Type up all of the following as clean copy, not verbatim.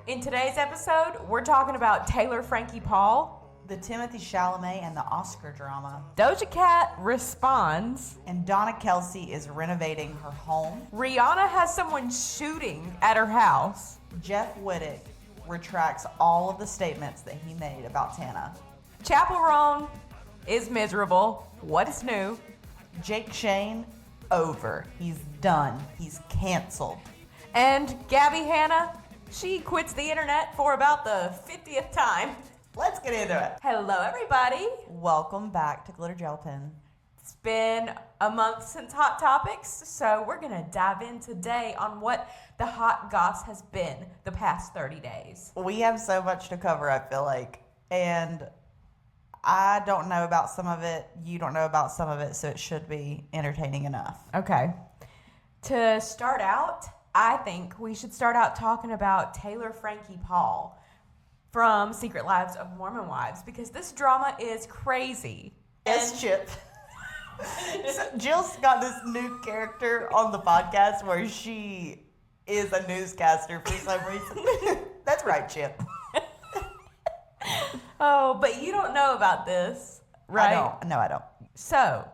In today's episode, we're talking about Taylor Frankie Paul, the Timothée Chalamet and the Oscar drama. Doja Cat responds, And Donna Kelsey is renovating her home. Rihanna has someone shooting at her house. Jeff Wittek retracts all of the statements that he made about Tana. Chappell Roan is miserable. What is new? Jake Shane, over. He's done. He's canceled. And Gabbie Hanna, she quits the internet for about the 50th time. Let's get into it. Hello, everybody. Welcome back to Glitter Gel Pen. It's been a month since Hot Topics, so we're going to dive in today on what the hot goss has been the past 30 days. We have so much to cover, I feel like. And I don't know about some of it. You don't know about some of it, so it should be entertaining enough. Okay. To start out, I think we should start out talking about Taylor Frankie Paul from Secret Lives of Mormon Wives, because this drama is crazy. Yes, Chip. So Jill's got this new character on the podcast where she is a newscaster for some reason. That's right, Chip. Oh, but you don't know about this, right? I don't. No, I don't. So,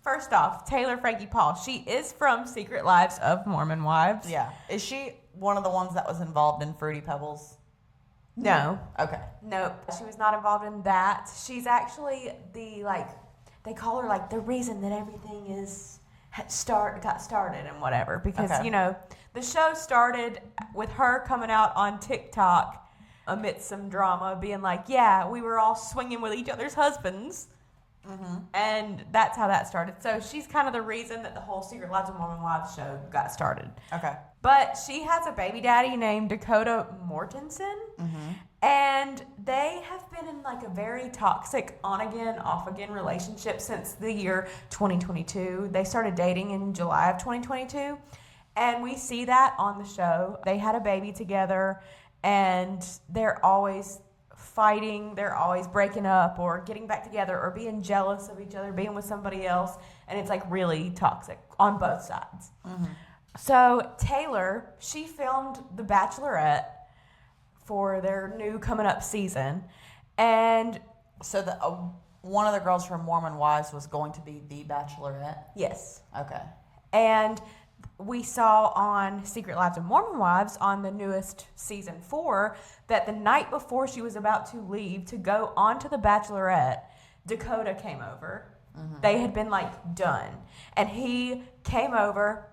first off, Taylor Frankie Paul. She is from Secret Lives of Mormon Wives. Yeah. Is she one of the ones that was involved in Fruity Pebbles? No. Okay. Nope. She was not involved in that. She's actually they call her the reason that everything got started and whatever. Because, Okay. The show started with her coming out on TikTok amidst some drama, being like, yeah, we were all swinging with each other's husbands. Mm-hmm. And that's how that started. So she's kind of the reason that the whole Secret Lives of Mormon Wives show got started. Okay. But she has a baby daddy named Dakota Mortensen. Mm-hmm. And they have been in a very toxic on-again, off-again relationship since the year 2022. They started dating in July of 2022. And we see that on the show. They had a baby together, and they're always fighting, they're always breaking up or getting back together or being jealous of each other, being with somebody else, and it's really toxic on both sides. Mm-hmm. So Taylor, she filmed The Bachelorette for their new coming up season, and so one of the girls from Mormon Wives was going to be The Bachelorette? Yes. Okay. And we saw on Secret Lives of Mormon Wives on the newest season 4 that the night before she was about to leave to go on to The Bachelorette, Dakota came over. Mm-hmm. They had been done. And he came over,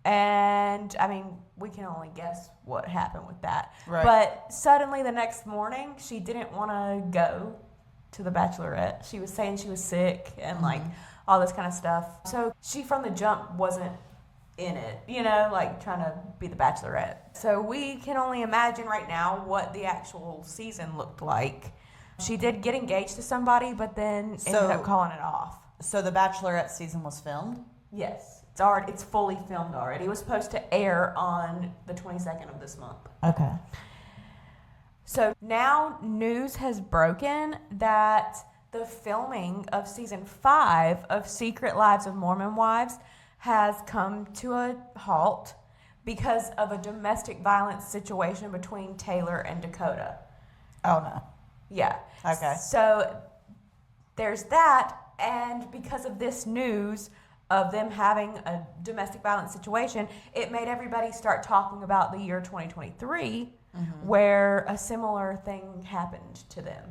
and we can only guess what happened with that. Right. But suddenly the next morning, she didn't want to go to The Bachelorette. She was saying she was sick and all this kind of stuff. So she from the jump wasn't in it, trying to be the Bachelorette. So we can only imagine right now what the actual season looked like. She did get engaged to somebody, but then ended up calling it off. So the Bachelorette season was filmed? Yes. It's fully filmed already. It was supposed to air on the 22nd of this month. Okay. So now news has broken that the filming of season 5 of Secret Lives of Mormon Wives has come to a halt because of a domestic violence situation between Taylor and Dakota. Oh, no. Yeah. Okay. So there's that, and because of this news of them having a domestic violence situation, it made everybody start talking about the year 2023, mm-hmm. where a similar thing happened to them.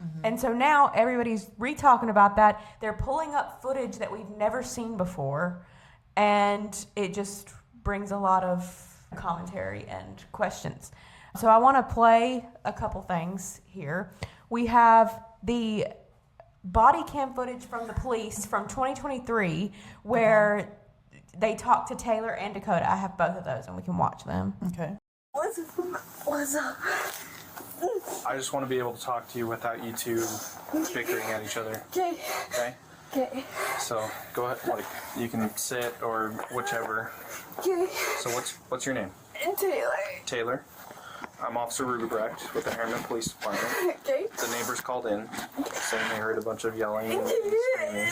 Mm-hmm. And so now everybody's re-talking about that. They're pulling up footage that we've never seen before, and it just brings a lot of commentary and questions. So I want to play a couple things here. We have the body cam footage from the police from 2023 where they talk to Taylor and Dakota. I have both of those, and we can watch them. Okay. What's up? I just want to be able to talk to you without you two bickering at each other. Okay. Okay? Okay. So, go ahead. You can sit or whichever. Okay. So, what's your name? Taylor. Taylor. I'm Officer Rubebrecht with the Harriman Police Department. Okay. The neighbors called in saying they heard a bunch of yelling and screaming.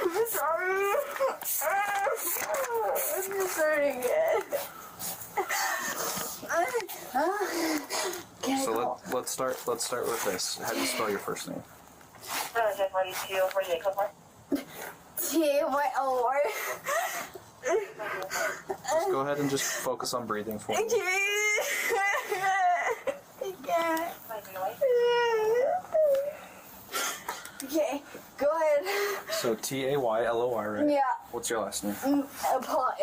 I'm sorry. I'm just hurting it. So let's start with this. How do you spell your first name? T-Y-O-R. Just go ahead and just focus on breathing for me. Okay, go ahead. So Taylor, right? Yeah. What's your last name? Paul.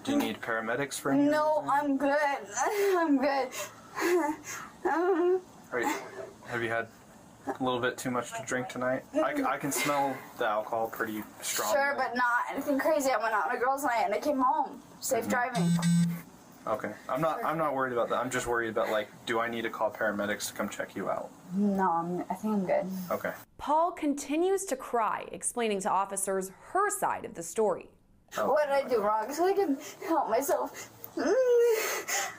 Do you need paramedics for any No, reason? I'm good. I'm good. Have you had a little bit too much to drink tonight? I can smell the alcohol pretty strong. Sure, but not anything crazy. I went out on a girls' night and I came home. Safe driving. Okay. I'm not worried about that. I'm just worried about, like, do I need to call paramedics to come check you out? No, I think I'm good. Okay. Paul continues to cry, explaining to officers her side of the story. Oh. What did I do wrong so I can help myself?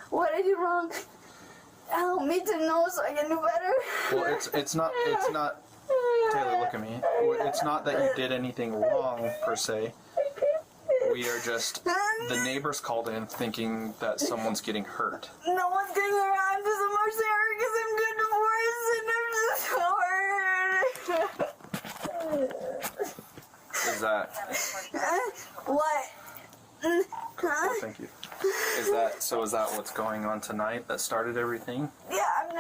What did I do wrong? Help me to know so I can do better. Well, it's not Taylor, look at me. It's not that you did anything wrong per se. We are just the neighbors called in thinking that someone's getting hurt. No one's getting hurt. I'm just emotionally hurt because I'm good divorce and I'm just hurt. Is that What? oh, thank you. Is that what's going on tonight that started everything? Yeah, I'm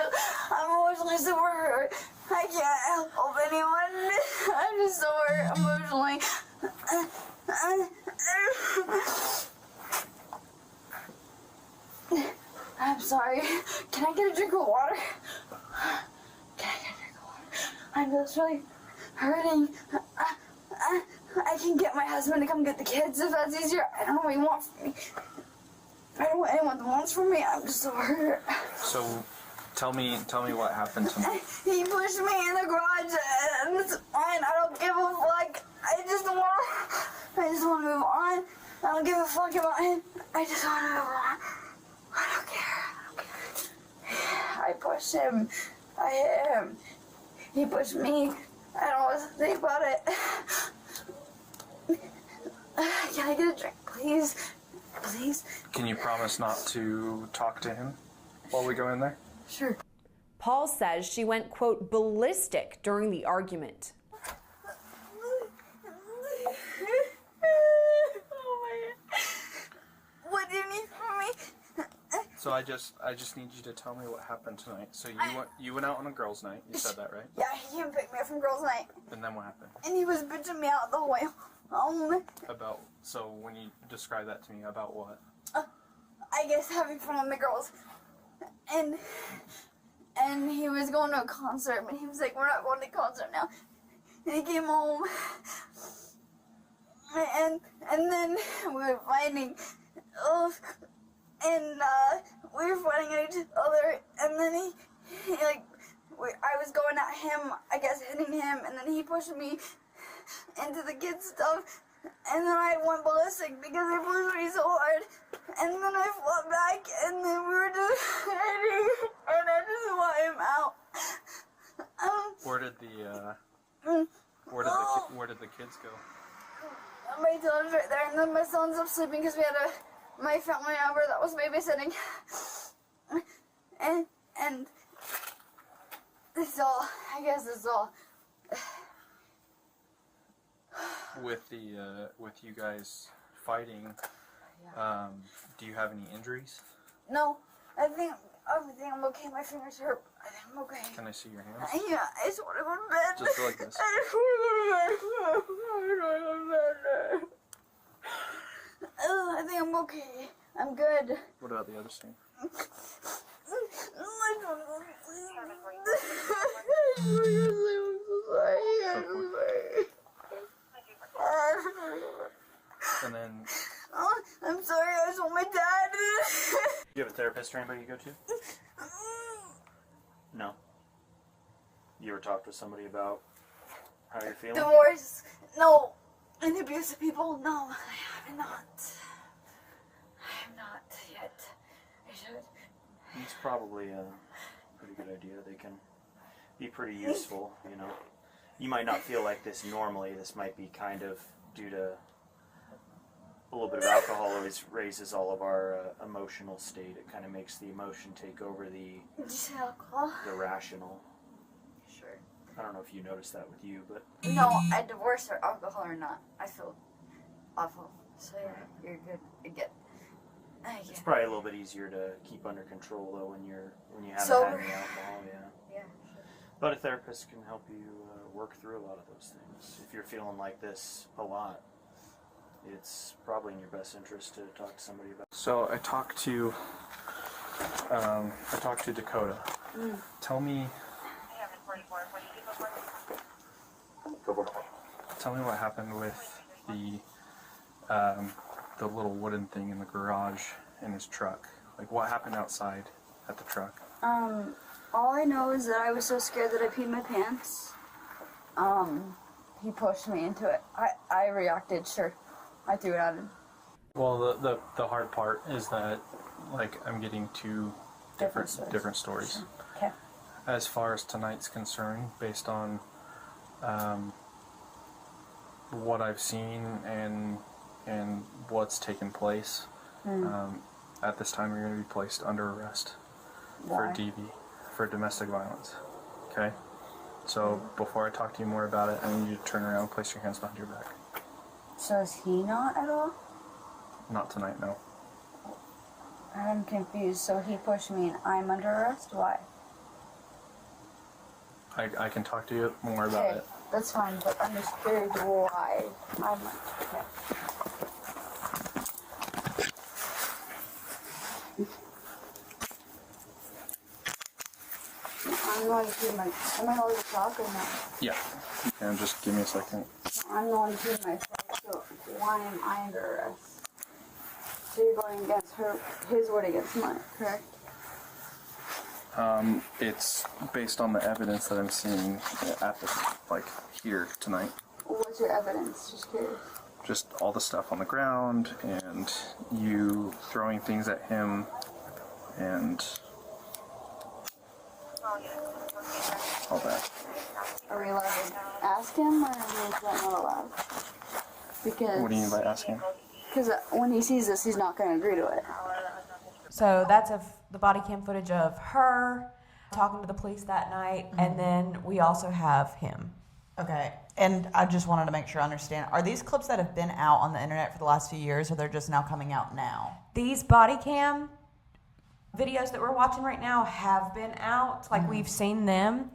emotionally super hurt. I can't help anyone. I'm just so hurt emotionally. I'm sorry. Can I get a drink of water? Can I get a drink of water? I'm just really hurting. I can get my husband to come get the kids if that's easier. I don't know what he wants from me. I don't want anyone that wants from me. I'm just so hurt. So tell me what happened tonight. He pushed me in the garage and it's fine. I don't give a fuck. I just want to move on. I don't give a fuck about him. I just want to move on. I don't care. I pushed him. I hit him. He pushed me. I don't know what to think about it. Can I get a drink, please? Please? Can you promise not to talk to him while we go in there? Sure. Paul says she went, quote, ballistic during the argument. What do you need from me? So I just need you to tell me what happened tonight. So you went out on a girls' night. You said that, right? Yeah, he came pick me up from girls' night. And then what happened? And he was bitching me out the whole way home. About so when you describe that to me, about what? I guess having fun with the girls. And he was going to a concert, but he was like, we're not going to the concert now. And he came home. And then we were fighting. And we were fighting at each other. And then he I was going at him, I guess hitting him. And then he pushed me into the kids' stuff. And then I went ballistic because he pushed me so hard. And then I fought back, and then we were just fighting, and I just want him out. Where did the kids go? My daughter's right there, and then my son's up sleeping because we had my family over that was babysitting. And this is all, I guess this is all. With you guys fighting, do you have any injuries? No, I think I'm okay. My fingers hurt. I think I'm okay. Can I see your hands? Yeah, I just want to go to bed. Just like this. I just want to go to bed. I think I'm okay. I'm good. What about the other side? And then I'm sorry, I just want my dad. Do you have a therapist or anybody you go to? No. You ever talked with somebody about how you're feeling? Divorce? No. And abusive people? No, I have not. I have not yet. I should. It's probably a pretty good idea. They can be pretty useful, you know. you might not feel like this normally. This might be kind of due to a little bit of alcohol always raises all of our emotional state. It kind of makes the emotion take over the Alcohol? rational. Sure. I don't know if you noticed that with you, but No, I divorced her, alcohol or not. I feel awful. So yeah, you're good. I get. it's probably a little bit easier to keep under control though when you haven't Sober. had any alcohol. Yeah. Yeah. But a therapist can help you work through a lot of those things. If you're feeling like this a lot, it's probably in your best interest to talk to somebody about. So I talked to Dakota. Tell me what happened with the little wooden thing in the garage in his truck. Like, what happened outside at the truck? All I know is that I was so scared that I peed my pants. He pushed me into it. I reacted, sure. I threw it at him. Well, the hard part is that, like, I'm getting two different stories. Sure. Okay. As far as tonight's concerned, based on what I've seen and what's taken place, at this time you're going to be placed under arrest for Why? DV, for domestic violence. Okay? So before I talk to you more about it, I need you to turn around and place your hands behind your back. So is he not at all? Not tonight, no. I'm confused. So he pushed me and I'm under arrest? Why? I can talk to you more about Okay, it. that's fine, but I'm just curious why. I'm like, okay. I'm going to do my. Am I allowed to talk or not? Yeah. And just give me a second. I'm going to do my. So why am I under arrest? So you're going against his word against mine, correct? It's based on the evidence that I'm seeing at the, like, here tonight. What's your evidence? Just curious. Just all the stuff on the ground and you throwing things at him and all that. Are we allowed to ask him, or is that not allowed? Because. What do you mean by asking? Because when he sees this, he's not going to agree to it. So that's the body cam footage of her talking to the police that night, and then we also have him. Okay, and I just wanted to make sure I understand. Are these clips that have been out on the internet for the last few years, or they're just now coming out now? These body cam videos that we're watching right now have been out, like we've seen them,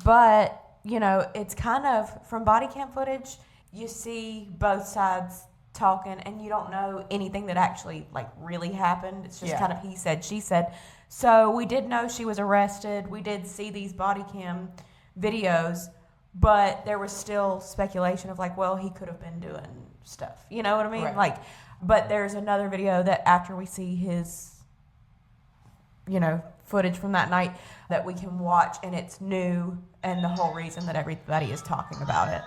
but you know, it's kind of, from body cam footage, you see both sides talking and you don't know anything that actually like really happened. It's just kind of he said, she said. So we did know she was arrested. We did see these body cam videos, but there was still speculation of like, well, he could have been doing stuff. You know what I mean? Right. Like, but there's another video that after we see his, you know, footage from that night that we can watch, and it's new, and the whole reason that everybody is talking about it.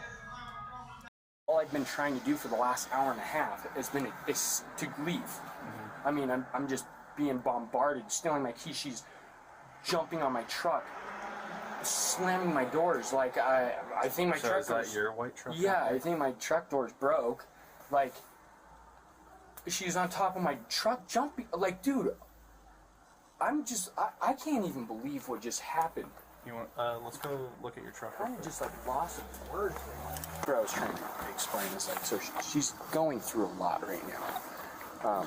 All I've been trying to do for the last hour and a half is to leave. I mean, I'm just being bombarded, stealing my keys. She's jumping on my truck, slamming my doors. Like I think my truck. Is that your white truck? Yeah, I think my truck doors broke. Like she's on top of my truck, jumping. Like, dude, I can't even believe what just happened. You want? Let's go look at your truck. I'm just like lost of words right now. But I was trying to explain this, like, so she's going through a lot right now.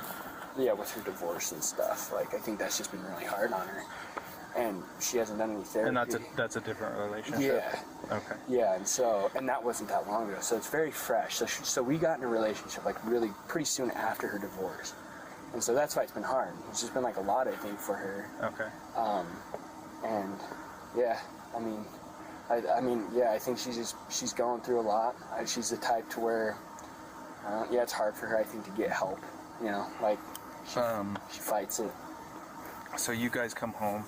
Yeah, with her divorce and stuff. Like, I think that's just been really hard on her, and she hasn't done any therapy. And that's a different relationship. Yeah. Okay. Yeah, and that wasn't that long ago, so it's very fresh. So we got in a relationship like really pretty soon after her divorce, and so that's why it's been hard. It's just been like a lot, I think, for her. Okay. And yeah, I think she's going through a lot. She's the type to where, it's hard for her, I think, to get help. You know, like she fights it. So you guys come home.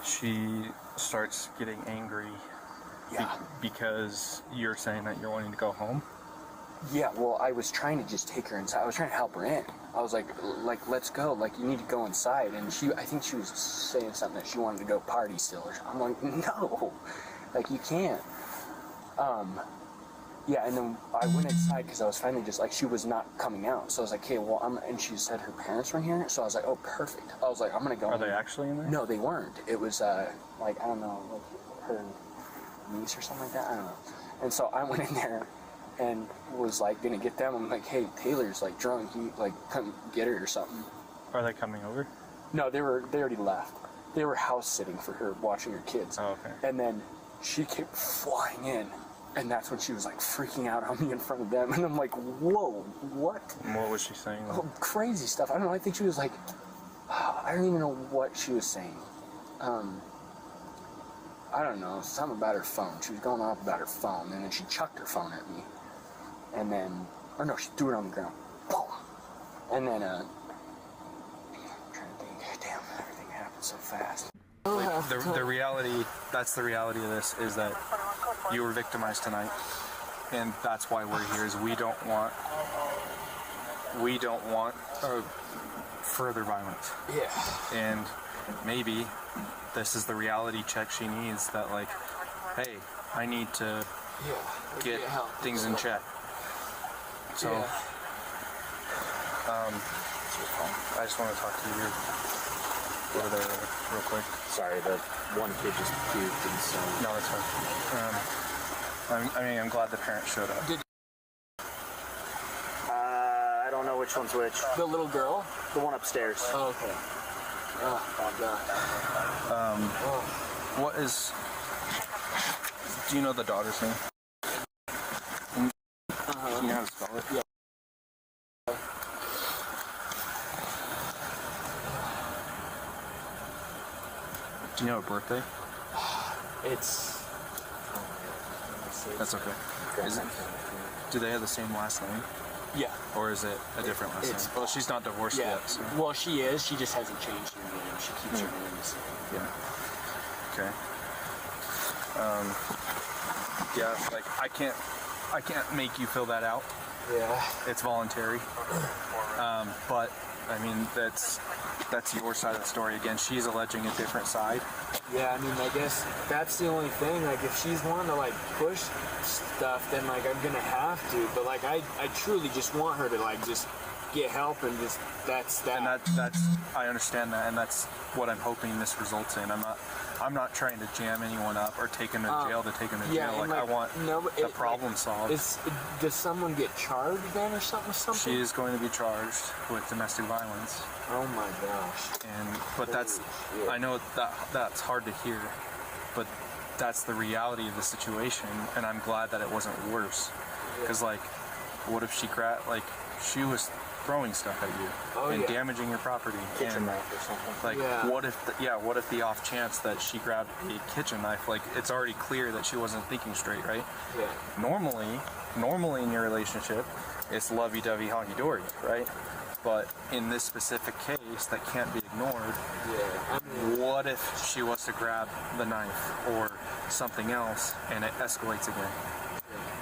She starts getting angry. Yeah. Because you're saying that you're wanting to go home. Yeah. Well, I was trying to just take her inside. I was trying to help her in. I was like, let's go. Like, you need to go inside. And I think she was saying something that she wanted to go party still. I'm like, no, like, you can't. Yeah, and then I went inside because I was finally just like, she was not coming out. So I was like, okay, well, and she said her parents were here. So I was like, oh, perfect. I was like, I'm going to go. Are they actually in there? No, they weren't. It was like, I don't know, like her niece or something like that. I don't know. And so I went in there and was like, going to get them. I'm like, hey, Taylor's like drunk. You like come get her or something. Are they coming over? No, they already left. They were house sitting for her, watching her kids. Oh, okay. And then she came flying in. And that's when she was like freaking out on me in front of them. And I'm like, whoa, what? And what was she saying? Oh, crazy stuff. I don't know. I think she was like, I don't even know what she was saying. I don't know. Something about her phone. She was going off about her phone. And then she chucked her phone at me. And then, or no, she threw it on the ground. Boom. And then, I'm trying to think, damn, everything happened so fast. The reality, that's the reality of this, is that you were victimized tonight, and that's why we're here. Is we don't want further violence. Yeah. And maybe this is the reality check she needs, that like, hey, I need to get things in check. So I just want to talk to you over there real quick. Sorry, the one kid just puked, and so. No, that's fine. I'm glad the parents showed up. I don't know which one's which. The little girl? The one upstairs. Oh, okay. Oh, God. What is? Do you know the daughter's name? Do you know how to spell it? Yeah. Do you know her birthday? It's. That's okay. Is it? Do they have the same last name? Yeah. Or is it a different last name? Well, she's not divorced yet. So. Well, she is. She just hasn't changed her name. She keeps her names. Yeah. Okay. Yeah, like I can't make you fill that out. Yeah. It's voluntary. But I mean, that's your side of the story. Again, she's alleging a different side. Yeah, I mean, I guess that's the only thing. Like, if she's wanting to, like, push stuff, then, like, I'm gonna have to. But, like, I truly just want her to, like, just get help and just, that's that. And that's, I understand that, and that's what I'm hoping this results in. I'm not trying to jam anyone up or take them to jail to take them to jail. Like, I want the problem solved. Does someone get charged then or something? She is going to be charged with domestic violence. Oh my gosh. But that's, I know that's hard to hear, but that's the reality of the situation, and I'm glad that it wasn't worse. Because, like, what if she was throwing stuff at you and damaging your property, Kitchen knife or something. Like, what if the off chance that she grabbed a kitchen knife? Like, it's already clear that she wasn't thinking straight, right? Yeah. Normally in your relationship, it's lovey-dovey, honky-dory, right? But in this specific case, that can't be ignored. Yeah. What if she was to grab the knife or something else and it escalates again?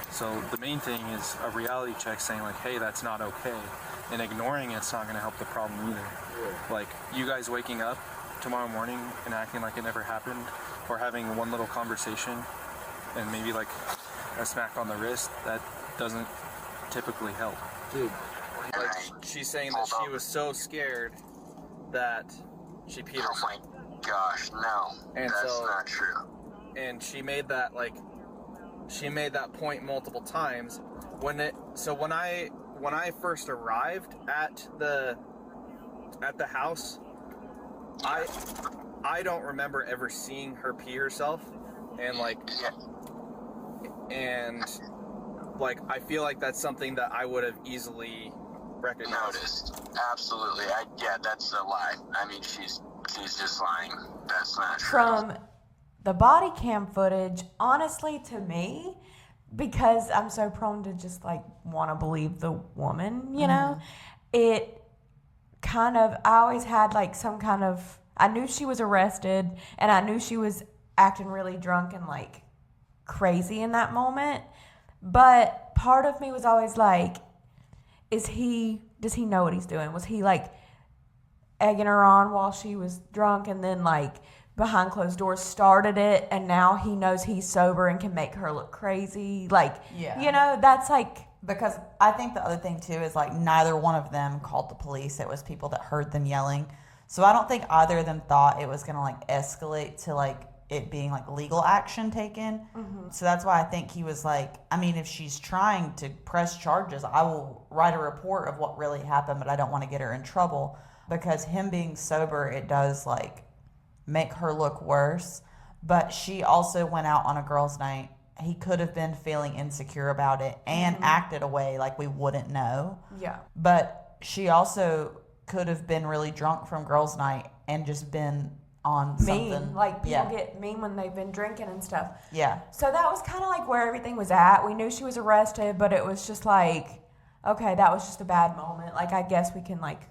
So the main thing is a reality check saying, like, hey, that's not okay. And ignoring it's not going to help the problem either. Yeah. Like, you guys waking up tomorrow morning and acting like it never happened, or having one little conversation and maybe like a smack on the wrist, that doesn't typically help. Dude. Like, she's saying that she was so scared that she peed herself. Oh my gosh, no. And that's not true. And she made that point multiple times. When I first arrived at the house, I don't remember ever seeing her pee herself, and I feel like that's something that I would have easily recognized. Noticed. Absolutely. That's a lie. I mean, she's just lying. That's not true. From the body cam footage, honestly, to me, because I'm so prone to just like want to believe the woman, you know, it kind of, I always had like some kind of, I knew she was arrested and I knew she was acting really drunk and like crazy in that moment. But part of me was always like, does he know what he's doing? Was he like egging her on while she was drunk and then like behind closed doors started it, and now he knows he's sober and can make her look crazy. Like, Yeah. you know, that's like... Because I think the other thing, too, is, like, neither one of them called the police. It was people that heard them yelling. So I don't think either of them thought it was going to, like, escalate to, like, it being, like, legal action taken. Mm-hmm. So that's why I think he was like, I mean, if she's trying to press charges, I will write a report of what really happened, but I don't want to get her in trouble. Because him being sober, it does, like, make her look worse. But she also went out on a girls' night. He could have been feeling insecure about it and acted away like we wouldn't know. Yeah. But she also could have been really drunk from girls' night and just been on Mean. something. Like, people get mean when they've been drinking and stuff. Yeah. So that was kind of like where everything was at. We knew she was arrested, but it was just like, okay, that was just a bad moment. Like, I guess we can, like,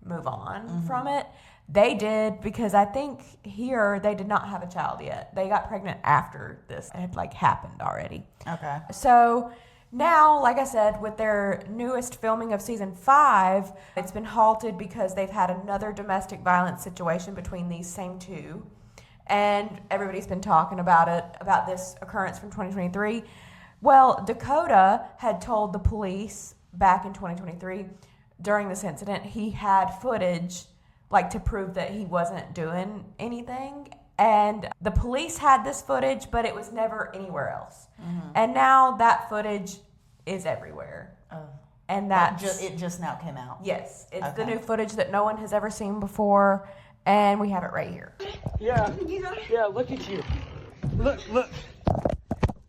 move on from it. They did, because I think here they did not have a child yet. They got pregnant after this had, like, happened already. Okay. So now, like I said, with their newest filming of season 5, it's been halted because they've had another domestic violence situation between these same two. And everybody's been talking about it, about this occurrence from 2023. Well, Dakota had told the police back in 2023, during this incident, he had footage, like, to prove that he wasn't doing anything. And the police had this footage, but it was never anywhere else. Mm-hmm. And now that footage is everywhere. Oh. And that it just now came out. Yes, it's the new footage that no one has ever seen before, and we have it right here. Yeah, look at you. Look.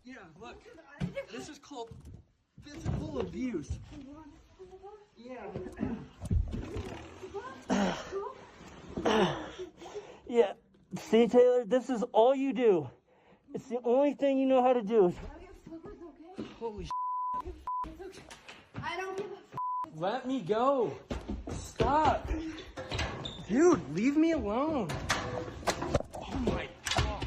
Yeah, look. This is called physical abuse. Yeah. See, Taylor, this is all you do. It's the only thing you know how to do. Holy I don't give a Let me go. Stop. Dude, leave me alone. Oh my gosh.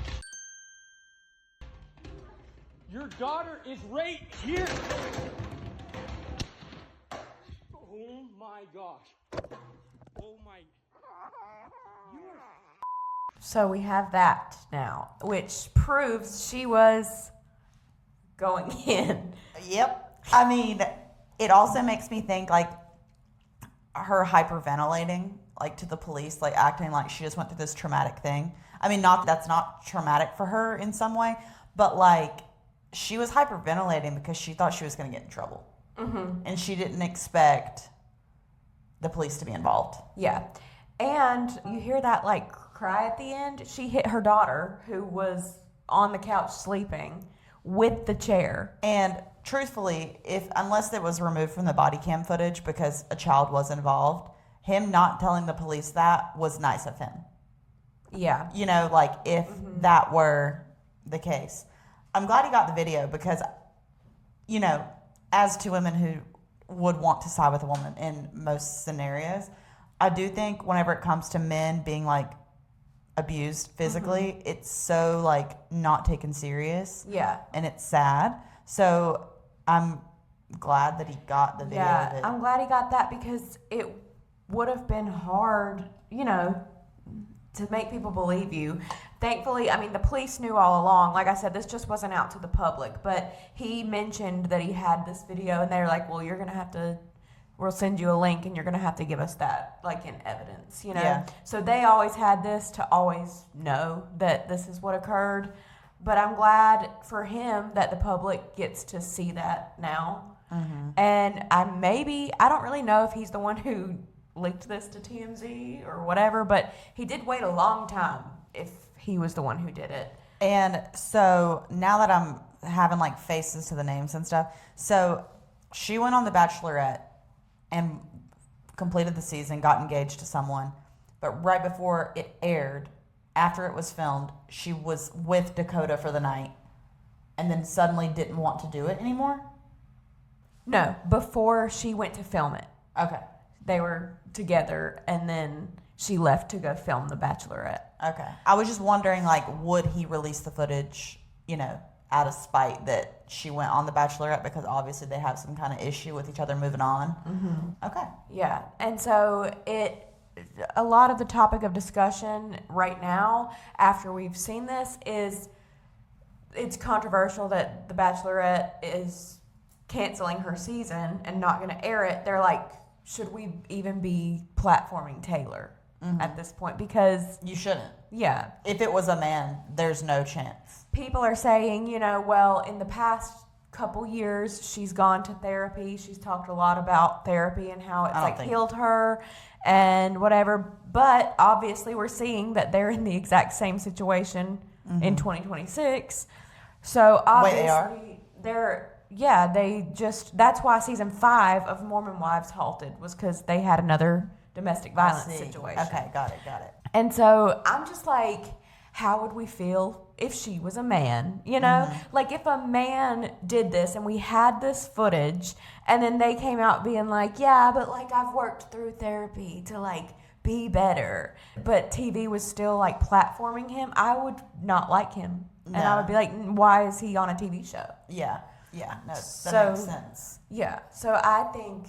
Your daughter is right here. Oh my gosh. Oh my. So we have that now, which proves she was going in. Yep. I mean, it also makes me think, like, her hyperventilating, like, to the police, like, acting like she just went through this traumatic thing. I mean, not that's not traumatic for her in some way, but, like, she was hyperventilating because she thought she was going to get in trouble. Mm-hmm. And she didn't expect the police to be involved. Yeah. And you hear that, like, cry at the end. She hit her daughter, who was on the couch sleeping, with the chair. And truthfully, unless it was removed from the body cam footage because a child was involved, him not telling the police that was nice of him. Yeah. You know, like, if that were the case. I'm glad he got the video because, you know, as two women who would want to side with a woman in most scenarios, I do think whenever it comes to men being, like, abused physically, it's so, like, not taken serious. Yeah. And it's sad. So I'm glad that he got the video of it. I'm glad he got that because it would have been hard, you know, to make people believe you. Thankfully, I mean, the police knew all along. Like I said, this just wasn't out to the public. But he mentioned that he had this video, and they were like, well, you're going to have to, we'll send you a link, and you're going to have to give us that, like, in evidence, you know? Yeah. So they always had this to always know that this is what occurred. But I'm glad for him that the public gets to see that now. Mm-hmm. And I don't really know if he's the one who leaked this to TMZ or whatever, but he did wait a long time if he was the one who did it. And so now that I'm having, like, faces to the names and stuff, so she went on The Bachelorette and completed the season, got engaged to someone, but right before it aired, after it was filmed, she was with Dakota for the night and then suddenly didn't want to do it anymore? No, before she went to film it. Okay. They were together, and then she left to go film The Bachelorette. Okay. I was just wondering, like, would he release the footage, you know, out of spite that she went on The Bachelorette because obviously they have some kind of issue with each other moving on? Mm-hmm. Okay. Yeah. And so a lot of the topic of discussion right now, after we've seen this, is it's controversial that The Bachelorette is canceling her season and not going to air it. They're like, should we even be platforming Taylor at this point? Because you shouldn't. Yeah. If it was a man, there's no chance. People are saying, you know, well, in the past couple years, she's gone to therapy. She's talked a lot about therapy and how it's like healed her and whatever. But obviously, we're seeing that they're in the exact same situation in 2026. So obviously, that's why season 5 of Mormon Wives halted, was because they had another domestic violence situation. Okay, got it. And so I'm just like, how would we feel if she was a man? You know, like if a man did this and we had this footage and then they came out being like, yeah, but like I've worked through therapy to like be better, but TV was still like platforming him, I would not like him. No. And I would be like, why is he on a TV show? Yeah, no, that makes sense. Yeah, so I think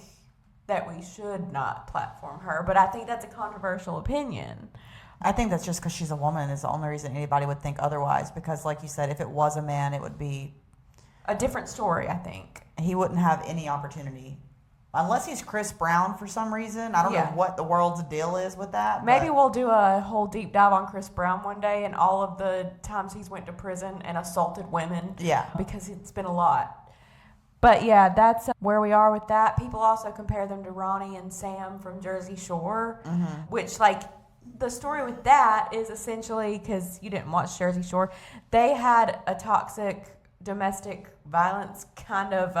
that we should not platform her, but I think that's a controversial opinion. I think that's just because she's a woman is the only reason anybody would think otherwise, because like you said, if it was a man, it would be a different story, I think. He wouldn't have any opportunity. Unless he's Chris Brown for some reason. I don't know what the world's deal is with that. Maybe we'll do a whole deep dive on Chris Brown one day and all of the times he's went to prison and assaulted women. Yeah. Because it's been a lot. But yeah, that's where we are with that. People also compare them to Ronnie and Sam from Jersey Shore, which like the story with that is essentially, because you didn't watch Jersey Shore, they had a toxic domestic violence kind of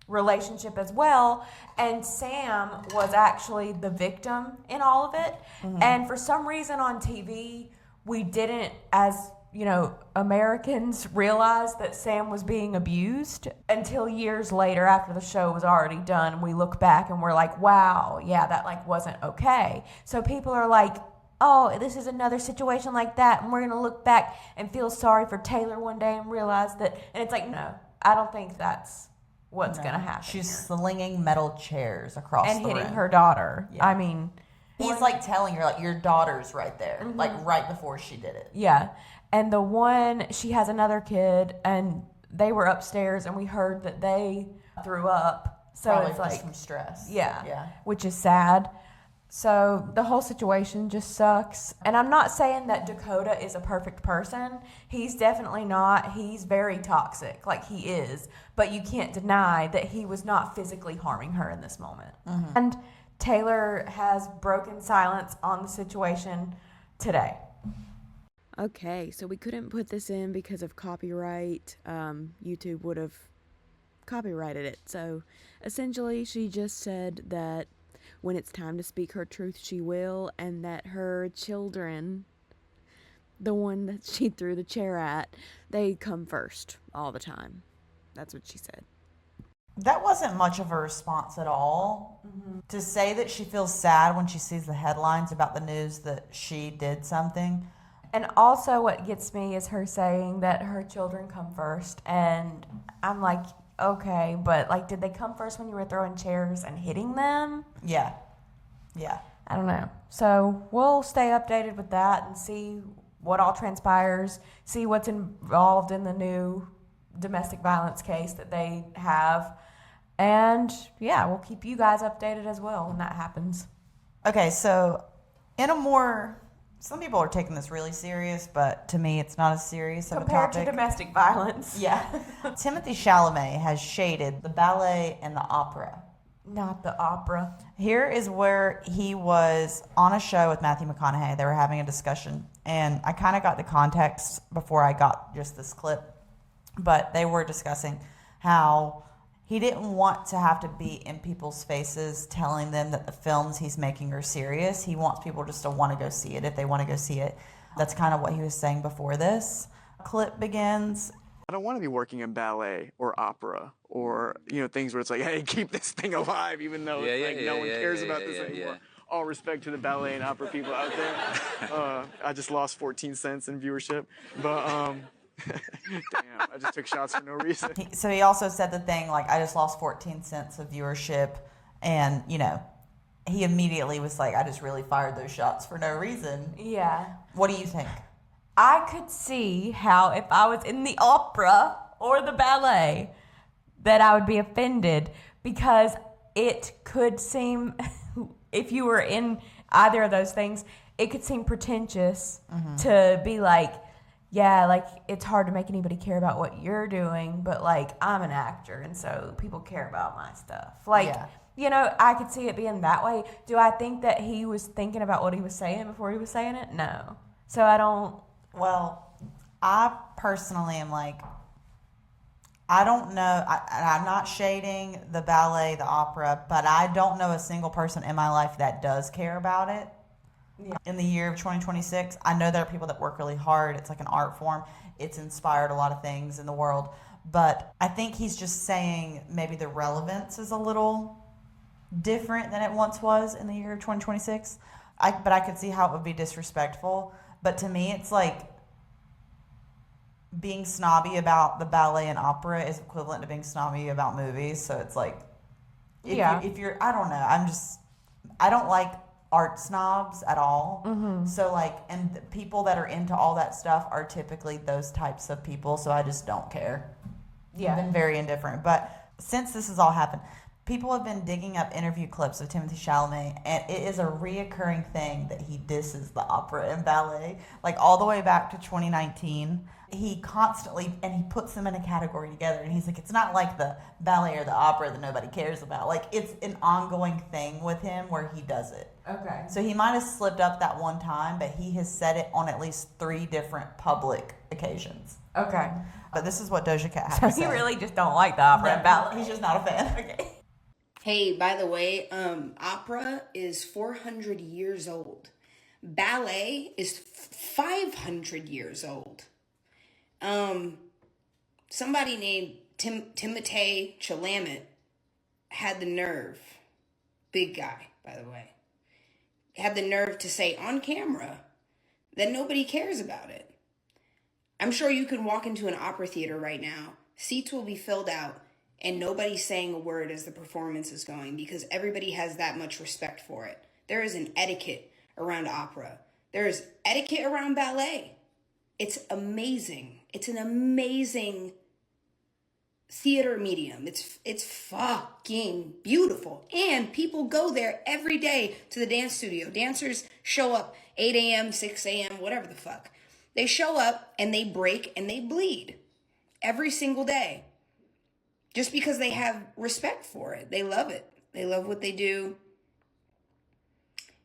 relationship as well, and Sam was actually the victim in all of it. And for some reason on TV, we didn't, as you know, Americans, realize that Sam was being abused until years later, after the show was already done. We look back and we're like, wow, yeah, that like wasn't okay. So people are like, oh, this is another situation like that, and we're gonna look back and feel sorry for Taylor one day and realize that. And it's like, no, I don't think that's what's gonna happen. She's slinging metal chairs across and the hitting room. her daughter. Yeah. I mean, he's like telling her, like, your daughter's right there, like right before she did it. Yeah. And the one, she has another kid, and they were upstairs, and we heard that they threw up. So Probably it's like just from stress. Yeah. Which is sad. So the whole situation just sucks. And I'm not saying that Dakota is a perfect person. He's definitely not. He's very toxic, like he is. But you can't deny that he was not physically harming her in this moment. And Taylor has broken silence on the situation today. Okay, so we couldn't put this in because of copyright. YouTube would have copyrighted it. So essentially, she just said that when it's time to speak her truth, she will, and that her children, the one that she threw the chair at, they come first all the time. That's what she said. That wasn't much of a response at all. To say that she feels sad when she sees the headlines about the news that she did something. And also what gets me is her saying that her children come first. And I'm like, okay, but like, did they come first when you were throwing chairs and hitting them? Yeah. I don't know. So we'll stay updated with that and see what all transpires, see what's involved in the new domestic violence case that they have. And yeah, we'll keep you guys updated as well when that happens. Okay, so in a more... Some people are taking this really serious, but to me, it's not as serious of a topic. Compared to domestic violence. Yeah. Timothée Chalamet has shaded the ballet and the opera. Not the opera. Here is where he was on a show with Matthew McConaughey. They were having a discussion, and I kind of got the context before I got just this clip. But they were discussing how he didn't want to have to be in people's faces telling them that the films he's making are serious. He wants people just to want to go see it if they want to go see it. That's kind of what he was saying before this clip begins. I don't want to be working in ballet or opera or, things where it's like, hey, keep this thing alive, even though no one cares about this anymore. All respect to the ballet and opera people out there. I just lost 14 cents in viewership, but damn, I just took shots for no reason. So he also said the thing like, I just lost 14 cents of viewership, and he immediately was like, I just really fired those shots for no reason. Yeah. What do you think? I could see how if I was in the opera or the ballet that I would be offended, because it could seem, if you were in either of those things, it could seem pretentious to be like, yeah, like it's hard to make anybody care about what you're doing, but like I'm an actor and so people care about my stuff. Like, you know, I could see it being that way. Do I think that he was thinking about what he was saying before he was saying it? No. So I don't. Well, I personally am like, I don't know. I'm not shading the ballet, the opera, but I don't know a single person in my life that does care about it. Yeah. In the year of 2026, I know there are people that work really hard. It's like an art form. It's inspired a lot of things in the world. But I think he's just saying maybe the relevance is a little different than it once was in the year of 2026. But I could see how it would be disrespectful. But to me, it's like being snobby about the ballet and opera is equivalent to being snobby about movies. So it's like, if you're, I don't know. I don't like art snobs at all. So like, and the people that are into all that stuff are typically those types of people. So I just don't care. Yeah. I've been very indifferent. But since this has all happened, people have been digging up interview clips of Timothée Chalamet, and it is a reoccurring thing that he disses the opera and ballet. Like all the way back to 2019, he constantly, and he puts them in a category together, and he's like, it's not like the ballet or the opera that nobody cares about. Like it's an ongoing thing with him where he does it. Okay. So he might have slipped up that one time, but he has said it on at least 3 different public occasions. Okay. But this is what Doja Cat had to say. So he really just don't like the opera and ballet. He's just not a fan. Okay. Hey, by the way, opera is 400 years old. Ballet is 500 years old. Somebody named Timothée Chalamet had the nerve, big guy, by the way, had the nerve to say on camera that nobody cares about it. I'm sure you can walk into an opera theater right now, seats will be filled out, and nobody's saying a word as the performance is going because everybody has that much respect for it. There is an etiquette around opera. There is etiquette around ballet. It's amazing. It's an amazing theater medium. It's fucking beautiful. And people go there every day to the dance studio. Dancers show up 8 a.m., 6 a.m., whatever the fuck. They show up and they break and they bleed every single day. Just because they have respect for it. They love it. They love what they do.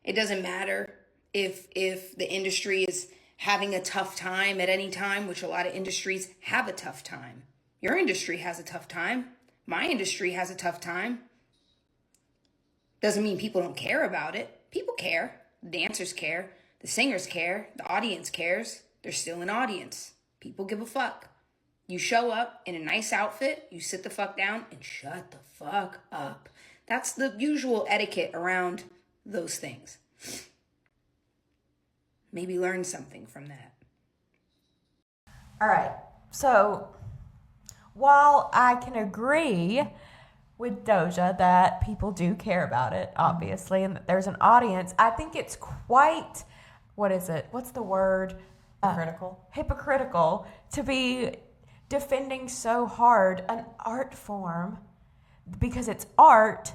It doesn't matter if the industry is having a tough time at any time, which a lot of industries have a tough time. Your industry has a tough time. My industry has a tough time. Doesn't mean people don't care about it. People care. The dancers care. The singers care. The audience cares. There's still an audience. People give a fuck. You show up in a nice outfit, you sit the fuck down and shut the fuck up. That's the usual etiquette around those things. Maybe learn something from that. All right. So while I can agree with Doja that people do care about it, obviously, and that there's an audience, I think it's quite, what is it? What's the word? Hypocritical to be defending so hard an art form because it's art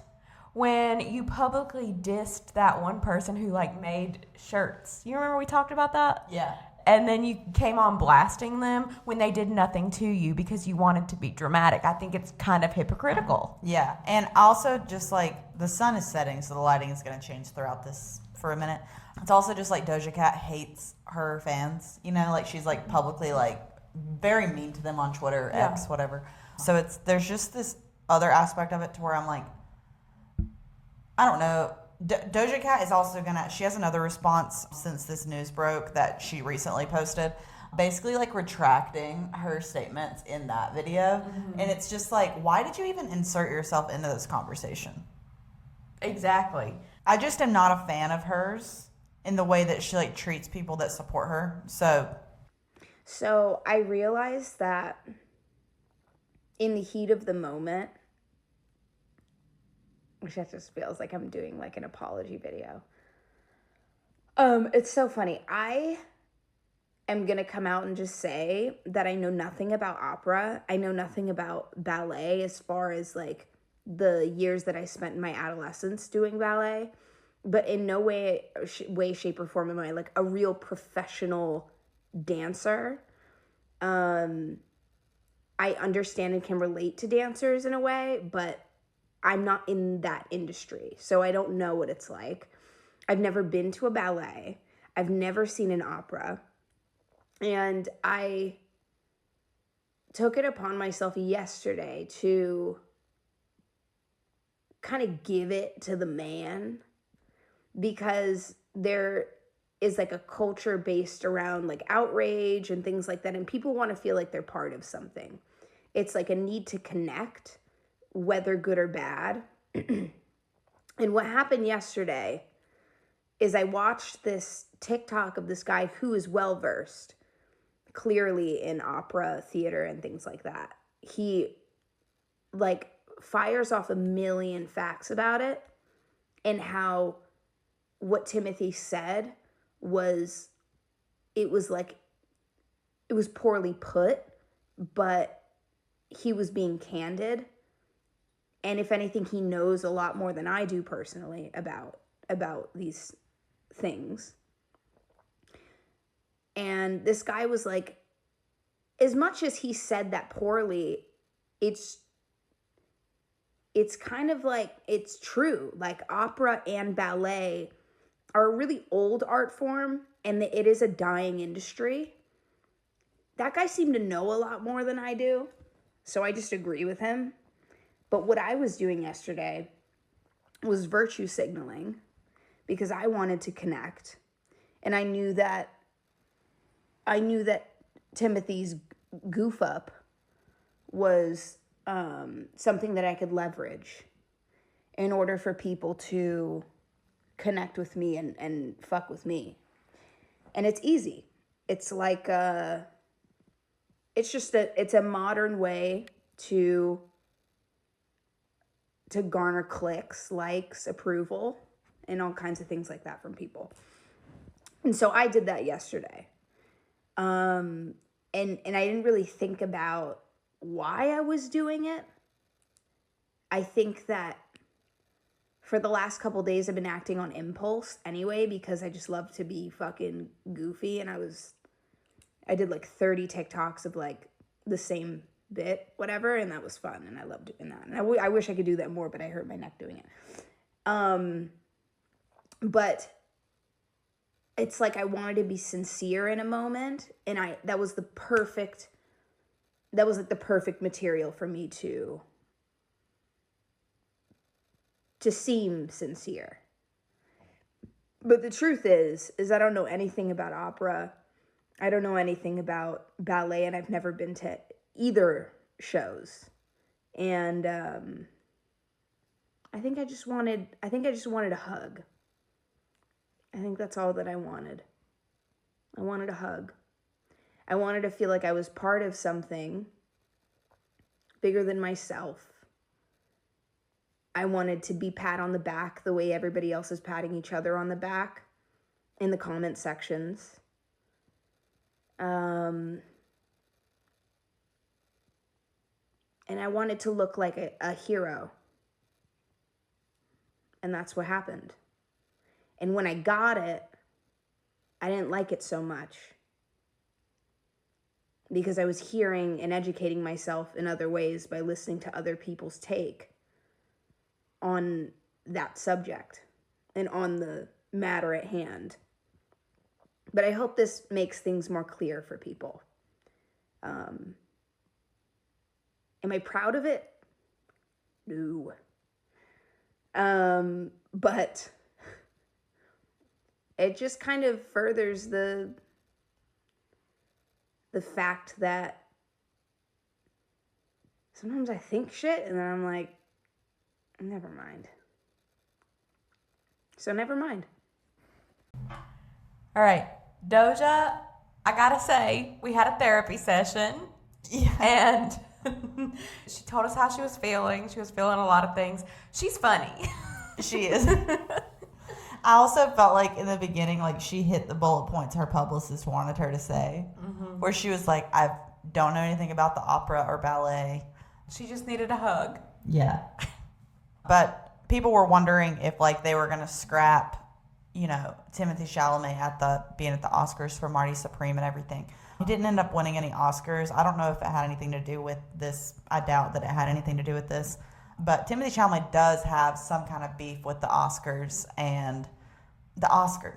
when you publicly dissed that one person who like made shirts. You remember we talked about that? Yeah. And then you came on blasting them when they did nothing to you because you wanted to be dramatic. I think it's kind of hypocritical. Yeah. And also just like the sun is setting, so the lighting is going to change throughout this for a minute. It's also just like Doja Cat hates her fans, you know, like she's like publicly like very mean to them on Twitter, X, whatever. So there's just this other aspect of it to where I'm like, I don't know. Doja Cat is also she has another response since this news broke that she recently posted, basically like retracting her statements in that video. Mm-hmm. And it's just like, why did you even insert yourself into this conversation? Exactly. I just am not a fan of hers in the way that she like treats people that support her. So I realized that in the heat of the moment, which that just feels like I'm doing like an apology video. It's so funny. I am going to come out and just say that I know nothing about opera. I know nothing about ballet as far as like the years that I spent in my adolescence doing ballet, but in no way, shape, or form am I like a real professional dancer. I understand and can relate to dancers in a way, but I'm not in that industry, so I don't know what it's like. I've never been to a ballet. I've never seen an opera. And I took it upon myself yesterday to kind of give it to the man, because there is like a culture based around like outrage and things like that, and people want to feel like they're part of something. It's like a need to connect, whether good or bad. And what happened yesterday is I watched this TikTok of this guy who is well-versed, clearly in opera, theater, and things like that. He like fires off a million facts about it, and how what Timothée said was, it was poorly put, but he was being candid. And if anything, he knows a lot more than I do personally about these things. And this guy was like, as much as he said that poorly, it's kind of like, it's true. Like opera and ballet are a really old art form, and it is a dying industry. That guy seemed to know a lot more than I do, so I just agree with him. But what I was doing yesterday was virtue signaling, because I wanted to connect. And I knew that Timothy's goof up was something that I could leverage in order for people to connect with me and fuck with me. And it's easy. It's like it's a modern way to garner clicks, likes, approval, and all kinds of things like that from people. And so I did that yesterday. And I didn't really think about why I was doing it. I think that for the last couple days I've been acting on impulse anyway, because I just love to be fucking goofy. And I did like 30 TikToks of like the same bit, whatever, and that was fun, and I loved doing that. And I wish I could do that more, but I hurt my neck doing it. But it's like I wanted to be sincere in a moment, and that was like the perfect material for me to seem sincere. But the truth is I don't know anything about opera. I don't know anything about ballet, and I've never been to either shows. And I think I just wanted a hug. I think that's all that I wanted. I wanted a hug. I wanted to feel like I was part of something bigger than myself. I wanted to be pat on the back the way everybody else is patting each other on the back in the comment sections. And I wanted to look like a hero. And that's what happened. And when I got it, I didn't like it so much, because I was hearing and educating myself in other ways by listening to other people's take on that subject and on the matter at hand. But I hope this makes things more clear for people. Am I proud of it? No. But it just kind of furthers the fact that sometimes I think shit and then I'm like, never mind. So never mind. All right, Doja, I gotta say, we had a therapy session. Yeah. And She told us how she was feeling. She was feeling a lot of things. She's funny. She is. I also felt like in the beginning, like she hit the bullet points her publicist wanted her to say, where she was like, I don't know anything about the opera or ballet. She just needed a hug. Yeah. But people were wondering if like they were going to scrap, you know, Timothée Chalamet being at the Oscars for Marty Supreme and everything. He didn't end up winning any Oscars. I don't know if it had anything to do with this. I doubt that it had anything to do with this. But Timothée Chalamet does have some kind of beef with the Oscars and the opera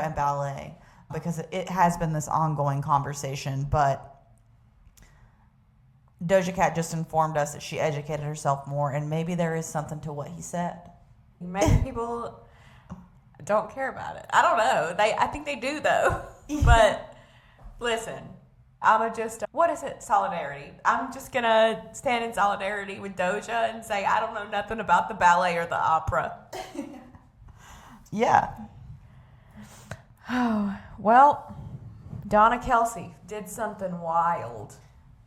and ballet, because it has been this ongoing conversation. But Doja Cat just informed us that she educated herself more, and maybe there is something to what he said. Maybe people don't care about it. I don't know. I think they do, though. But listen, what is it? Solidarity. I'm just going to stand in solidarity with Doja and say I don't know nothing about the ballet or the opera. Yeah. Oh, well, Donna Kelsey did something wild.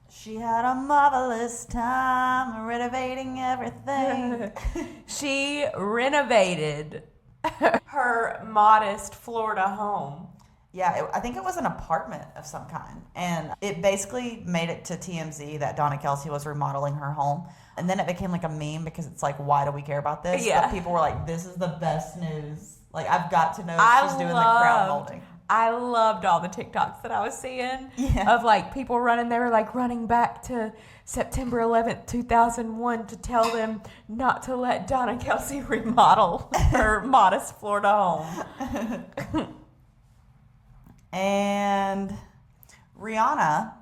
She had a marvelous time renovating everything. She renovated her modest Florida home. Yeah, I think it was an apartment of some kind. And it basically made it to TMZ that Donna Kelsey was remodeling her home. And then it became like a meme because it's like, why do we care about this? Yeah. But people were like, this is the best news. Like, I've got to know if she's doing the crown molding. I loved all the TikToks that I was seeing Yeah. of like people running. They were like running back to September 11th, 2001 to tell them not to let Donna Kelsey remodel her modest Florida home. And Rihanna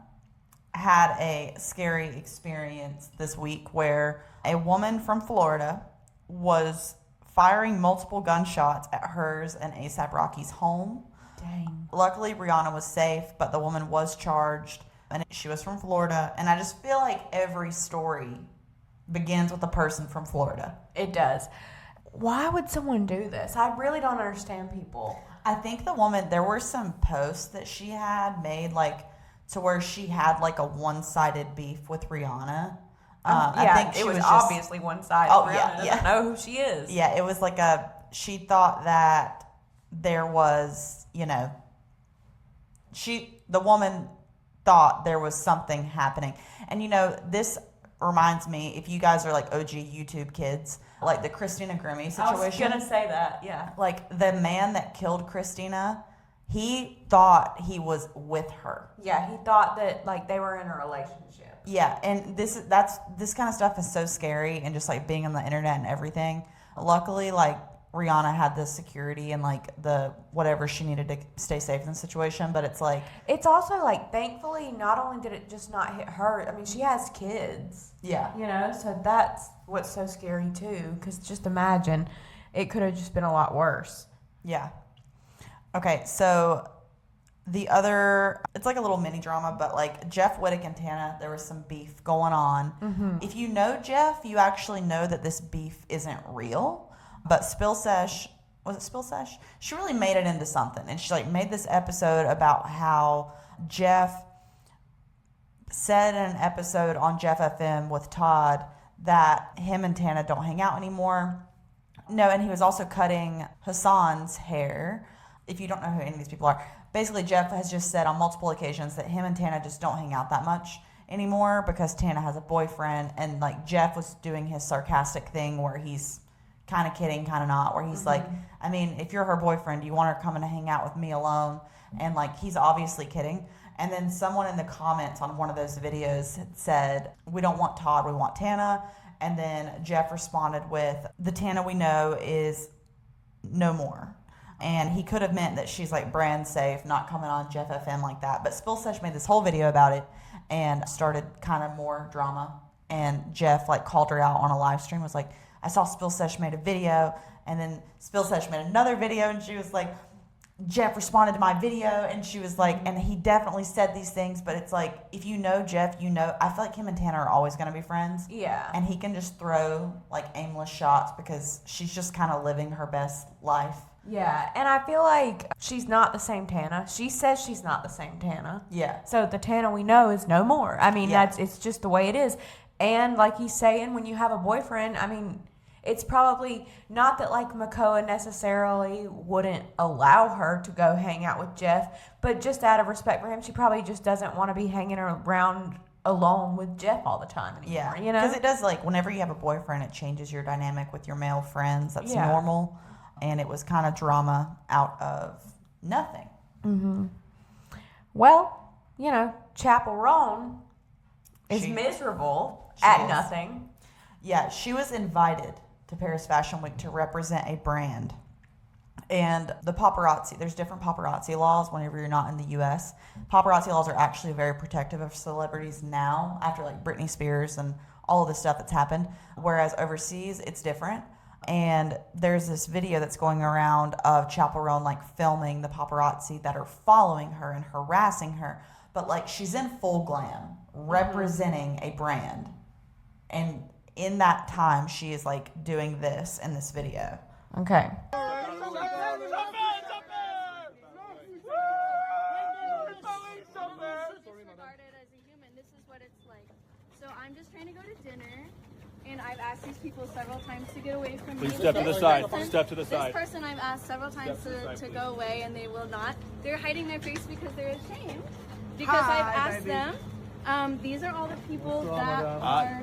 had a scary experience this week where a woman from Florida was firing multiple gunshots at hers and A$AP Rocky's home. Dang. Luckily, Rihanna was safe, but the woman was charged, and she was from Florida. And I just feel like every story begins with a person from Florida. It does. Why would someone do this? I really don't understand people. I think the woman, there were some posts that she had made, like, to where she had, like, a one-sided beef with Rihanna. I think it was just, obviously one-sided. Oh, Rihanna doesn't know who she is. Yeah, it was like she thought that there was, you know, the woman thought there was something happening. And, you know, this reminds me, if you guys are like OG YouTube kids, like the Christina Grimmie situation. I was going to say that, yeah. Like the man that killed Christina, he thought he was with her. Yeah, he thought that like they were in a relationship. Yeah, and this kind of stuff is so scary, and just like being on the internet and everything. Luckily, like Rihanna had the security and like the whatever she needed to stay safe in the situation, but it's like it's also like thankfully not only did it just not hit her, I mean she has kids. Yeah. You know, so that's what's so scary too, because just imagine it could have just been a lot worse. Yeah. Okay, so it's like a little mini drama, but like Jeff, Wittek, and Tana, there was some beef going on. Mm-hmm. If you know Jeff, you actually know that this beef isn't real. But Spill Sesh, was it Spill Sesh? She really made it into something. And she like made this episode about how Jeff said in an episode on Jeff FM with Todd that him and Tana don't hang out anymore. No, and he was also cutting Hassan's hair. If you don't know who any of these people are, basically Jeff has just said on multiple occasions that him and Tana just don't hang out that much anymore because Tana has a boyfriend. And like Jeff was doing his sarcastic thing where he's kind of kidding, kind of not, where he's like, I mean, if you're her boyfriend, do you want her coming to hang out with me alone? And like, he's obviously kidding. And then someone in the comments on one of those videos said, we don't want Todd, we want Tana. And then Jeff responded with, the Tana we know is no more. And he could have meant that she's like brand safe, not coming on Jeff FM like that. But Spill Sesh made this whole video about it and started kind of more drama. And Jeff like called her out on a live stream, was like, I saw Spill Sesh made a video, and then Spill Sesh made another video, and she was like, Jeff responded to my video, and she was like, and he definitely said these things, but it's like, if you know Jeff, you know, I feel like him and Tana are always going to be friends. Yeah. And he can just throw, like, aimless shots because she's just kind of living her best life. Yeah, and I feel like she's not the same Tana. She says she's not the same Tana. Yeah. So the Tana we know is no more. I mean, it's just the way it is. And like he's saying, when you have a boyfriend, I mean, it's probably not that like Makoa necessarily wouldn't allow her to go hang out with Jeff, but just out of respect for him, she probably just doesn't want to be hanging around alone with Jeff all the time anymore. Yeah. You know? Because it does, like, whenever you have a boyfriend, it changes your dynamic with your male friends. That's normal. And it was kind of drama out of nothing. Mm-hmm. Well, you know, Chappell Roan is miserable at nothing. Yeah, she was invited to Paris Fashion Week to represent a brand. And the paparazzi, there's different paparazzi laws whenever you're not in the U.S. Paparazzi laws are actually very protective of celebrities now, after like Britney Spears and all of the stuff that's happened. Whereas overseas, it's different. And there's this video that's going around of Chappell Roan like filming the paparazzi that are following her and harassing her. But like she's in full glam, representing a brand. And in that time, she is like doing this in this video. Okay. So I'm just trying to go to dinner, and I've asked these people several times to get away from me. Please step to the side. Step to the side. This person I've asked several times to go away, and they will not. They're hiding their face because they're ashamed. Because I've asked them. These are all the people that are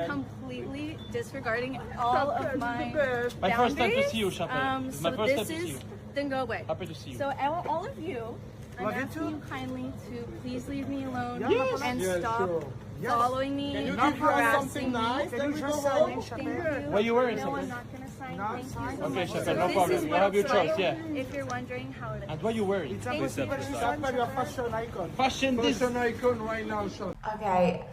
completely disregarding all of my boundaries. My first time to see you, Chappell. So my first this time to see is, you. then go away. Happy to see you. So all of you, I'm asking you kindly to please leave me alone and stop following me and harassing me. Thank you. What are you wearing, No, Chappell? I'm not going to sign. Thank you so Okay, much. Chappell, no This problem. is You what have your it's choice, like, yeah. if you're wondering how it is. And what are you wearing? Thank you. You're a fashion icon. Fashion icon right now, Sean. Okay.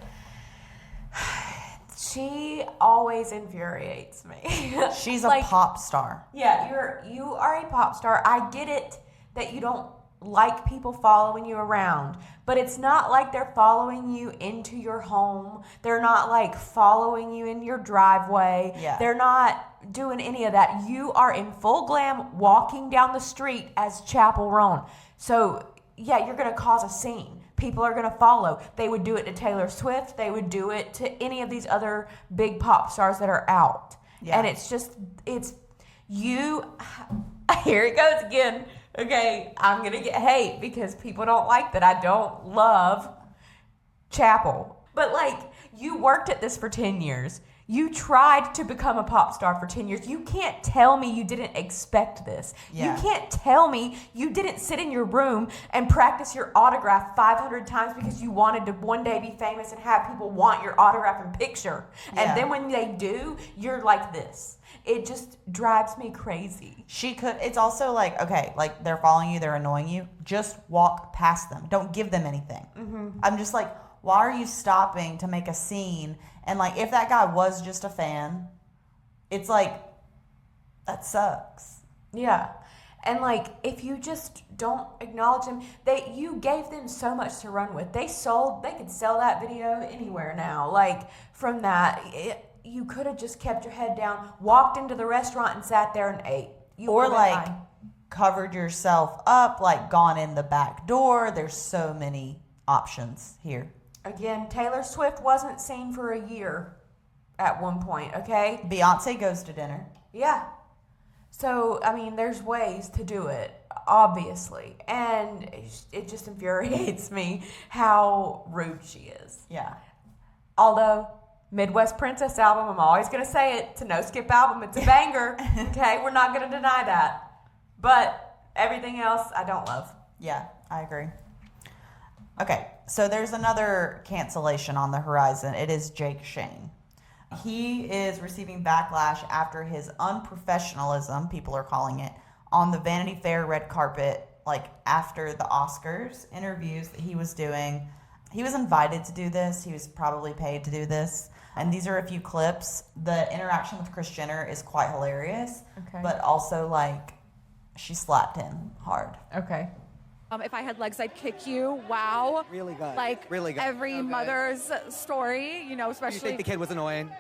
She always infuriates me. She's a pop star. Yeah, you are a pop star. I get it that you don't like people following you around, but it's not like they're following you into your home. They're not like following you in your driveway. Yeah. They're not doing any of that. You are in full glam walking down the street as Chappell Roan. So, yeah, you're going to cause a scene. People are going to follow. They would do it to Taylor Swift. They would do it to any of these other big pop stars that are out. Yeah. And it's just, you, here it goes again. Okay, I'm going to get hate because people don't like that I don't love Chappell. But like, you worked at this for 10 years. You tried to become a pop star for 10 years. You can't tell me you didn't expect this. Yeah. You can't tell me you didn't sit in your room and practice your autograph 500 times because you wanted to one day be famous and have people want your autograph and picture. Yeah. And then when they do, you're like this. It just drives me crazy. It's also like, okay, like they're following you, they're annoying you. Just walk past them. Don't give them anything. Mm-hmm. I'm just like, why are you stopping to make a scene? And like, if that guy was just a fan, it's like, that sucks. Yeah. And like, if you just don't acknowledge them, you gave them so much to run with. They could sell that video anywhere now. Like, from that, you could have just kept your head down, walked into the restaurant and sat there and ate. Or like, covered yourself up, like gone in the back door. There's so many options here. Again, Taylor Swift wasn't seen for a year at one point, okay? Beyonce goes to dinner. Yeah. So, I mean, there's ways to do it, obviously. And it just infuriates me how rude she is. Yeah. Although, Midwest Princess album, I'm always going to say it. It's a no-skip album. It's a banger. Okay? We're not going to deny that. But everything else, I don't love. Yeah, I agree. Okay, so there's another cancellation on the horizon. It is Jake Shane. He is receiving backlash after his unprofessionalism, people are calling it, on the Vanity Fair red carpet, like after the Oscars interviews that he was doing. He was invited to do this. He was probably paid to do this. And these are a few clips. The interaction with Kris Jenner is quite hilarious, but also like she slapped him hard. Okay. If I had legs, I'd kick you. Wow. Really good. Like really good. every mother's story, you know, especially. Do you think the kid was annoying?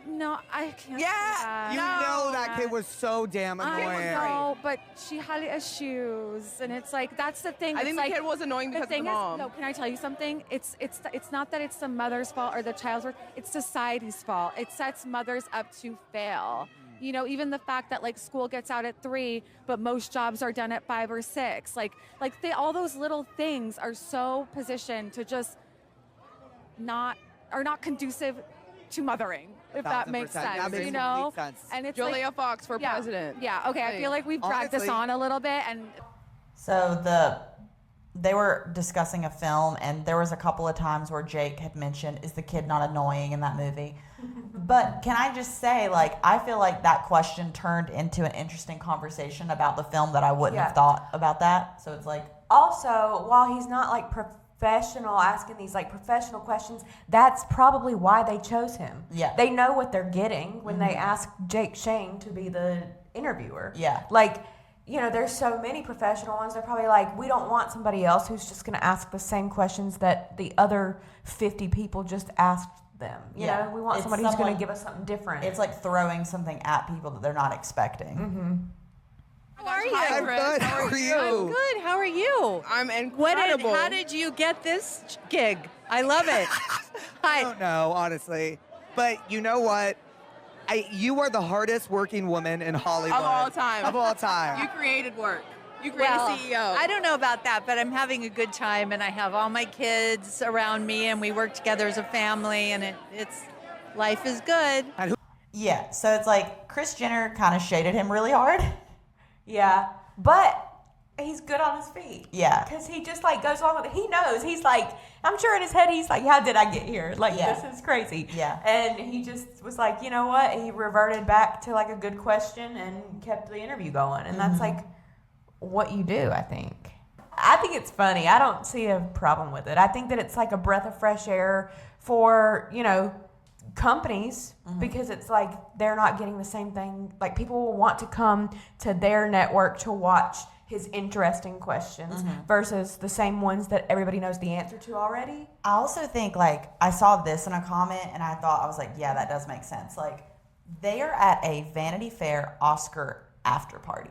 No, I can't. Yeah. You know that kid was so damn annoying. I know, but she had issues, and it's like that's the thing. I think the kid was annoying because of the mom. No, can I tell you something? It's not that it's the mother's fault or the child's fault. It's society's fault. It sets mothers up to fail. You know, even the fact that like school gets out at 3, but most jobs are done at 5 or 6. All those little things are so positioned to just not conducive to mothering, if that makes sense. That makes you know, complete sense. And it's Julia Fox for president. Yeah. Okay. I feel like we've dragged this on a little bit, and So they were discussing a film, and there was a couple of times where Jake had mentioned, "Is the kid not annoying in that movie?" But can I just say, like, I feel like that question turned into an interesting conversation about the film that I wouldn't have thought about that. So it's like, also, while he's not like professional asking these like professional questions, that's probably why they chose him. Yeah. They know what they're getting when they ask Jake Shane to be the interviewer. Yeah. Like, you know, there's so many professional ones. They're probably like, we don't want somebody else who's just going to ask the same questions that the other 50 people just asked them. You know, we want somebody who's going to give us something different. It's like throwing something at people that they're not expecting. Mm-hmm. How are you? I'm good. How are you? I'm Good. How are you? I'm incredible. How did you get this gig? I love it. I don't know, honestly. But you know what? You are the hardest working woman in Hollywood. Of all time. Of all time. You created work. You created Well, CEO. I don't know about that, but I'm having a good time, and I have all my kids around me, and we work together as a family, and it's life is good. Yeah, so it's like Kris Jenner kind of shaded him really hard. Yeah, but he's good on his feet. Yeah. Because he just like goes along with it. He knows. He's like, I'm sure in his head he's like, how did I get here? Like, this is crazy. Yeah. And he just was like, you know what? He reverted back to like a good question and kept the interview going. And that's like what you do, I think. I think it's funny. I don't see a problem with it. I think that it's like a breath of fresh air for, you know, companies, because it's like they're not getting the same thing. Like, people will want to come to their network to watch his interesting questions versus the same ones that everybody knows the answer to already. I also think, like, I saw this in a comment and I was like, yeah, that does make sense. Like, they are at a Vanity Fair Oscar after party.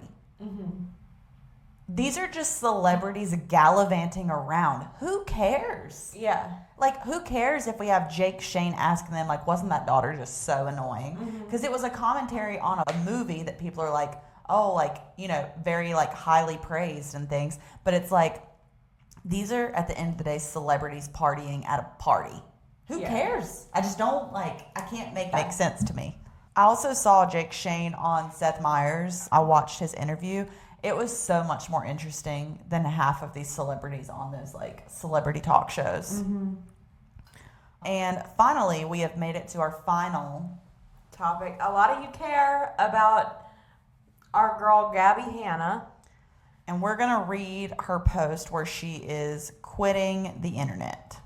These are just celebrities gallivanting around. Who cares? Yeah. Like, who cares if we have Jake Shane asking them, like, wasn't that daughter just so annoying? Because it was a commentary on a movie that people are like, oh, like, you know, very, like, highly praised and things. But it's like, these are, at the end of the day, celebrities partying at a party. Who cares? I just don't, like, I can't make sense to me. I also saw Jake Shane on Seth Meyers. I watched his interview. It was so much more interesting than half of these celebrities on those, like, celebrity talk shows. And finally, we have made it to our final topic. A lot of you care about our girl, Gabbie Hanna. And we're going to read her post where she is quitting the internet.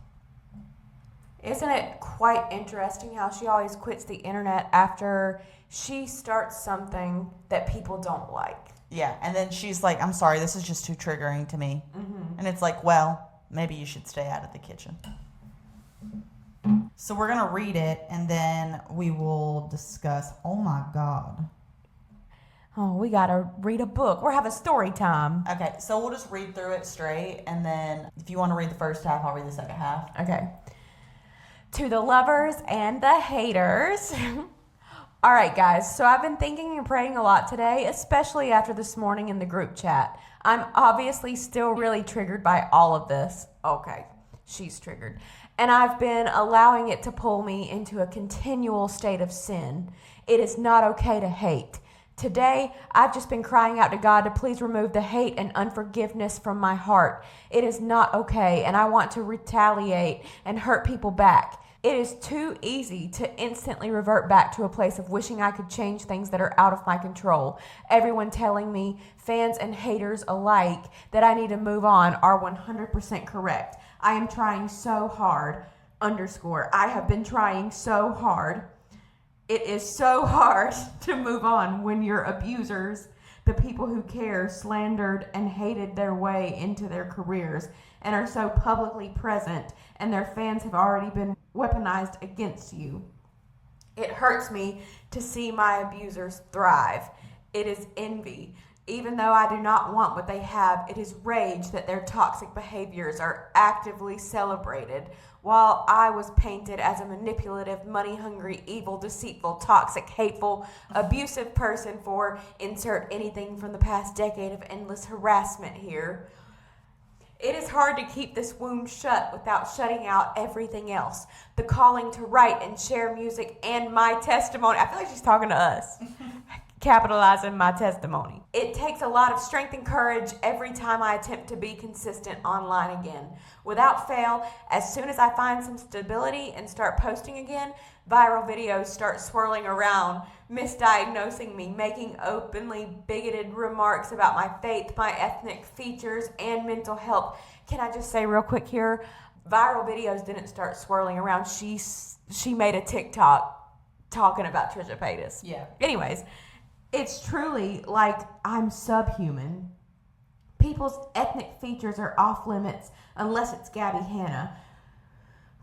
Isn't it quite interesting how she always quits the internet after she starts something that people don't like? Yeah, and then she's like, I'm sorry, this is just too triggering to me. And it's like, well, maybe you should stay out of the kitchen. So we're going to read it, and then we will discuss. Oh, my God. Oh, we got to read a book. We're having story time. Okay, so we'll just read through it straight, and then if you want to read the first half, I'll read the second half. Okay. To the lovers and the haters. All right, guys, so I've been thinking and praying a lot today, especially after this morning in the group chat. I'm obviously still really triggered by all of this. Okay, she's triggered. And I've been allowing it to pull me into a continual state of sin. It is not okay to hate. Today, I've just been crying out to God to please remove the hate and unforgiveness from my heart. It is not okay, and I want to retaliate and hurt people back. It is too easy to instantly revert back to a place of wishing I could change things that are out of my control. Everyone telling me, fans and haters alike, that I need to move on are 100% correct. I am trying so hard, I have been trying so hard. It is so hard to move on when your abusers The people who care slandered and hated their way into their careers and are so publicly present, and their fans have already been weaponized against you. It hurts me to see my abusers thrive. It is envy. Even though I do not want what they have, it is rage that their toxic behaviors are actively celebrated, while I was painted as a manipulative, money-hungry, evil, deceitful, toxic, hateful, abusive person for insert anything from the past decade of endless harassment here. It is hard to keep this wound shut without shutting out everything else. The calling to write and share music and my testimony. I feel like she's talking to us. Capitalizing my testimony. It takes a lot of strength and courage every time I attempt to be consistent online again. Without fail, as soon as I find some stability and start posting again, viral videos start swirling around, misdiagnosing me, making openly bigoted remarks about my faith, my ethnic features, and mental health. Can I just say real quick here, viral videos didn't start swirling around. She made a TikTok talking about Trisha Paytas. Yeah. Anyways, it's truly like I'm subhuman. People's ethnic features are off limits unless it's Gabbie Hanna.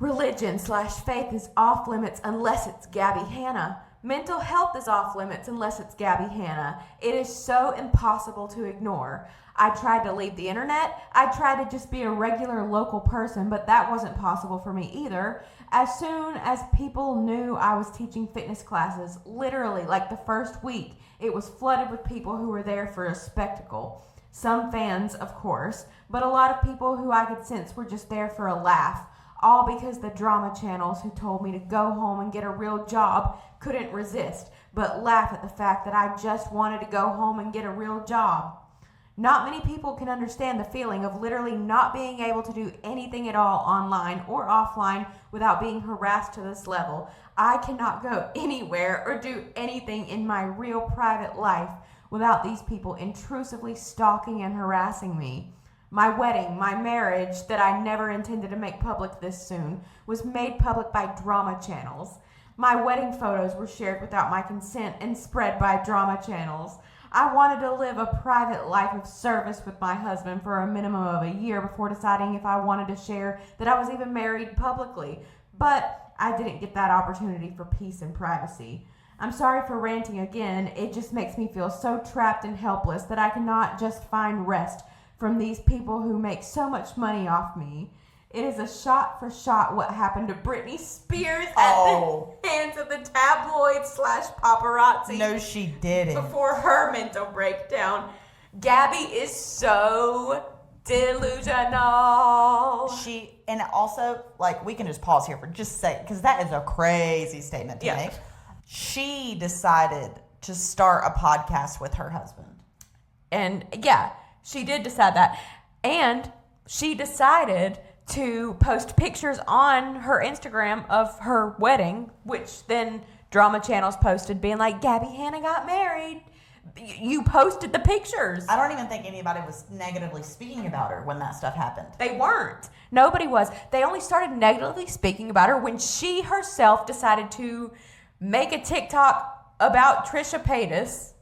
Religion/faith is off limits unless it's Gabbie Hanna. Mental health is off limits unless it's Gabbie Hanna. It is so impossible to ignore. I tried to leave the internet. I tried to just be a regular local person, but that wasn't possible for me either. As soon as people knew I was teaching fitness classes, literally like the first week, it was flooded with people who were there for a spectacle. Some fans, of course, but a lot of people who I could sense were just there for a laugh. All because the drama channels who told me to go home and get a real job couldn't resist, but laugh at the fact that I just wanted to go home and get a real job. Not many people can understand the feeling of literally not being able to do anything at all online or offline without being harassed to this level. I cannot go anywhere or do anything in my real private life without these people intrusively stalking and harassing me. My wedding, my marriage that I never intended to make public this soon, was made public by drama channels. My wedding photos were shared without my consent and spread by drama channels. I wanted to live a private life of service with my husband for a minimum of a year before deciding if I wanted to share that I was even married publicly. But I didn't get that opportunity for peace and privacy. I'm sorry for ranting again. It just makes me feel so trapped and helpless that I cannot just find rest from these people who make so much money off me. It is a shot for shot what happened to Britney Spears at the hands of the tabloid/paparazzi. No, she didn't. Before her mental breakdown. Gabbie is so delusional. And also, like, we can just pause here for just a second, because that is a crazy statement to make. She decided to start a podcast with her husband. And yeah, she did decide that. And she decided to post pictures on her Instagram of her wedding, which then drama channels posted being like, Gabbie Hanna got married. You posted the pictures. I don't even think anybody was negatively speaking about her when that stuff happened. They weren't. Nobody was. They only started negatively speaking about her when she herself decided to make a TikTok about Trisha Paytas.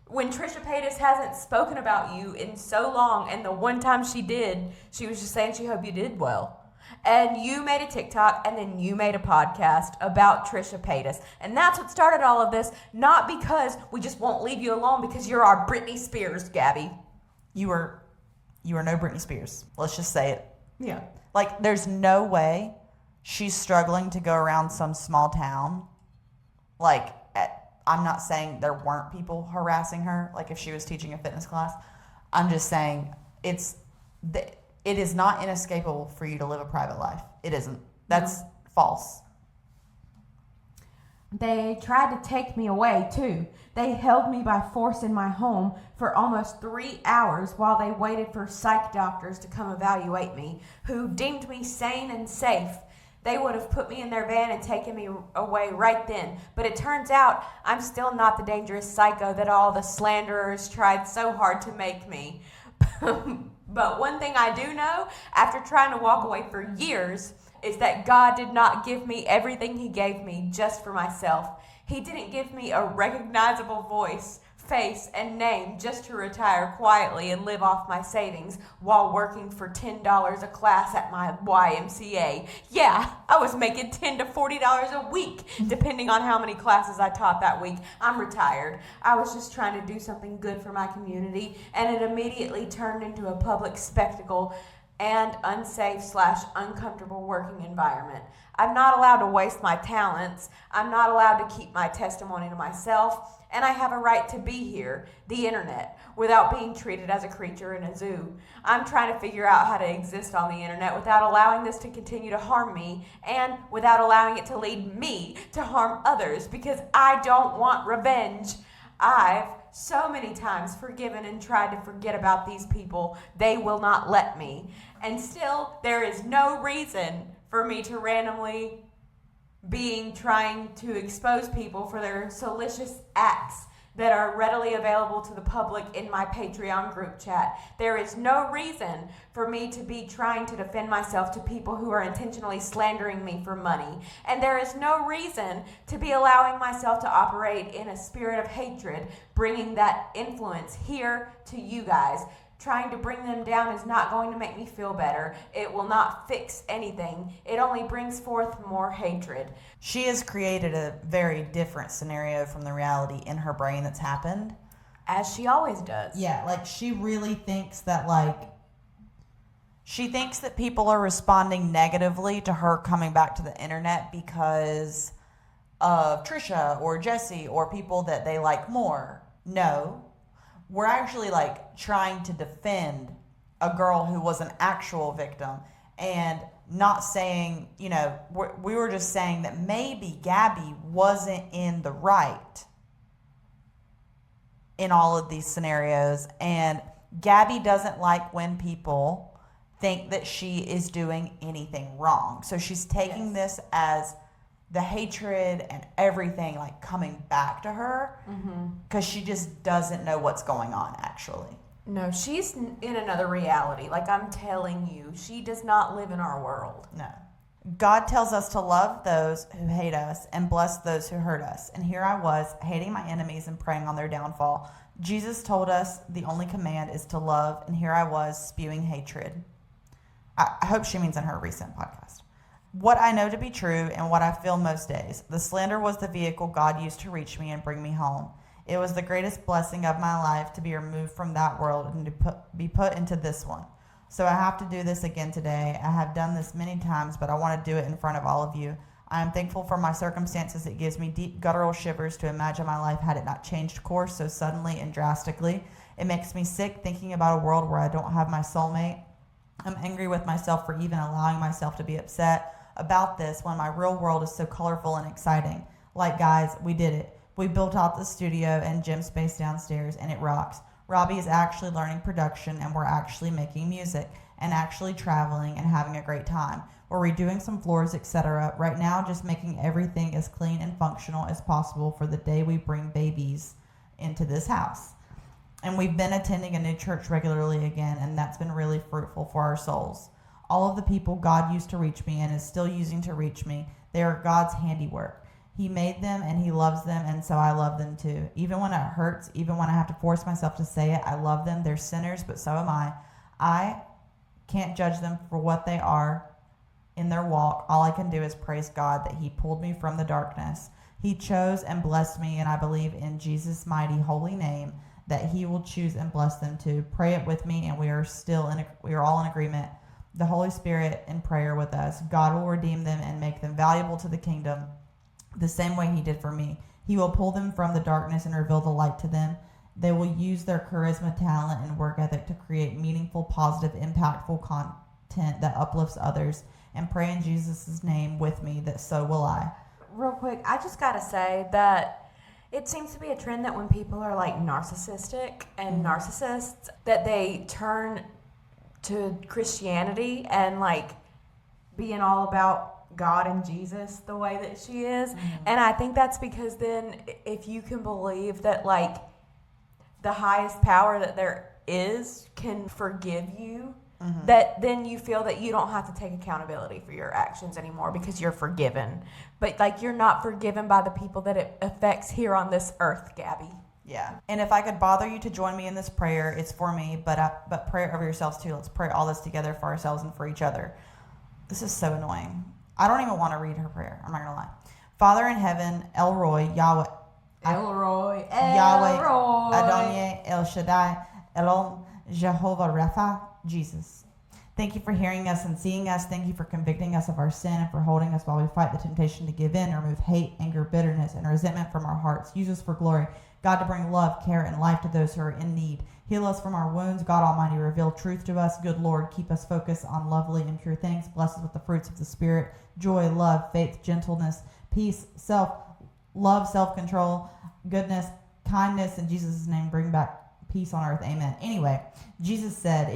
When Trisha Paytas hasn't spoken about you in so long, and the one time she did, she was just saying she hoped you did well. And you made a TikTok, and then you made a podcast about Trisha Paytas. And that's what started all of this, not because we just won't leave you alone because you're our Britney Spears, Gabbie. You are no Britney Spears. Let's just say it. Yeah. Like, there's no way she's struggling to go around some small town. Like, I'm not saying there weren't people harassing her, like if she was teaching a fitness class. I'm just saying it is not inescapable for you to live a private life. It isn't. That's false. They tried to take me away, too. They held me by force in my home for almost 3 hours while they waited for psych doctors to come evaluate me, who deemed me sane and safe. They would have put me in their van and taken me away right then. But it turns out I'm still not the dangerous psycho that all the slanderers tried so hard to make me. But one thing I do know, after trying to walk away for years, is that God did not give me everything He gave me just for myself. He didn't give me a recognizable voice, face and name just to retire quietly and live off my savings while working for $10 a class at my YMCA. Yeah, I was making $10 to $40 a week, depending on how many classes I taught that week. I'm retired. I was just trying to do something good for my community, and it immediately turned into a public spectacle and unsafe/uncomfortable working environment. I'm not allowed to waste my talents. I'm not allowed to keep my testimony to myself. And I have a right to be here, the internet, without being treated as a creature in a zoo. I'm trying to figure out how to exist on the internet without allowing this to continue to harm me and without allowing it to lead me to harm others, because I don't want revenge. I've so many times forgiven and tried to forget about these people. They will not let me. And still, there is no reason for me to randomly trying to expose people for their salacious acts that are readily available to the public in my Patreon group chat. There is no reason for me to be trying to defend myself to people who are intentionally slandering me for money. And there is no reason to be allowing myself to operate in a spirit of hatred, bringing that influence here to you guys. Trying to bring them down is not going to make me feel better. It will not fix anything. It only brings forth more hatred. She has created a very different scenario from the reality in her brain that's happened. As she always does. Yeah, like she really thinks that she thinks that people are responding negatively to her coming back to the internet because of Trisha or Jesse or people that they like more. No. We're actually trying to defend a girl who was an actual victim, and not saying, we were just saying that maybe Gabbie wasn't in the right in all of these scenarios. And Gabbie doesn't like when people think that she is doing anything wrong. So she's taking this as the hatred and everything coming back to her because she just doesn't know what's going on actually. No, she's in another reality. I'm telling you, she does not live in our world. No. God tells us to love those who hate us and bless those who hurt us. And here I was, hating my enemies and praying on their downfall. Jesus told us the only command is to love, and here I was spewing hatred. I hope she means in her recent podcast. What I know to be true and what I feel most days. The slander was the vehicle God used to reach me and bring me home. It was the greatest blessing of my life to be removed from that world and to be put into this one. So I have to do this again today. I have done this many times, but I want to do it in front of all of you. I am thankful for my circumstances. It gives me deep guttural shivers to imagine my life had it not changed course so suddenly and drastically. It makes me sick thinking about a world where I don't have my soulmate. I'm angry with myself for even allowing myself to be upset about this when my real world is so colorful and exciting. Guys, we did it. We built out the studio and gym space downstairs, and it rocks. Robbie is actually learning production, and we're actually making music and actually traveling and having a great time. We're redoing some floors, etc. Right now, just making everything as clean and functional as possible for the day we bring babies into this house. And we've been attending a new church regularly again, and that's been really fruitful for our souls. All of the people God used to reach me and is still using to reach me, they are God's handiwork. He made them and he loves them, and so I love them too. Even when it hurts, even when I have to force myself to say it, I love them. They're sinners, but so am I. I can't judge them for what they are in their walk. All I can do is praise God that he pulled me from the darkness. He chose and blessed me, and I believe in Jesus' mighty holy name that he will choose and bless them too. Pray it with me, and we are all in agreement. The Holy Spirit in prayer with us. God will redeem them and make them valuable to the kingdom the same way he did for me. He will pull them from the darkness and reveal the light to them. They will use their charisma, talent, and work ethic to create meaningful, positive, impactful content that uplifts others. And pray in Jesus' name with me that so will I. Real quick, I just gotta say that it seems to be a trend that when people are narcissistic and narcissists, that they turn to Christianity and being all about God and Jesus the way that she is. And I think that's because then if you can believe that the highest power that there is can forgive you, that then you feel that you don't have to take accountability for your actions anymore because you're forgiven. But you're not forgiven by the people that it affects here on this earth, Gabbie. Yeah. And if I could bother you to join me in this prayer, it's for me, but pray over yourselves too. Let's pray all this together for ourselves and for each other. This is so annoying. I don't even want to read her prayer. I'm not going to lie. Father in heaven, El Roy, Yahweh. Elroy, Yahweh, Adonai, El Shaddai, Elom, Jehovah Rapha, Jesus. Thank you for hearing us and seeing us. Thank you for convicting us of our sin and for holding us while we fight the temptation to give in, remove hate, anger, bitterness, and resentment from our hearts. Use us for glory. God, to bring love, care, and life to those who are in need. Heal us from our wounds. God Almighty, reveal truth to us. Good Lord, keep us focused on lovely and pure things. Bless us with the fruits of the Spirit, joy, love, faith, gentleness, peace, love, self-control, goodness, kindness. In Jesus' name, bring back peace on earth. Amen. Anyway, Jesus said,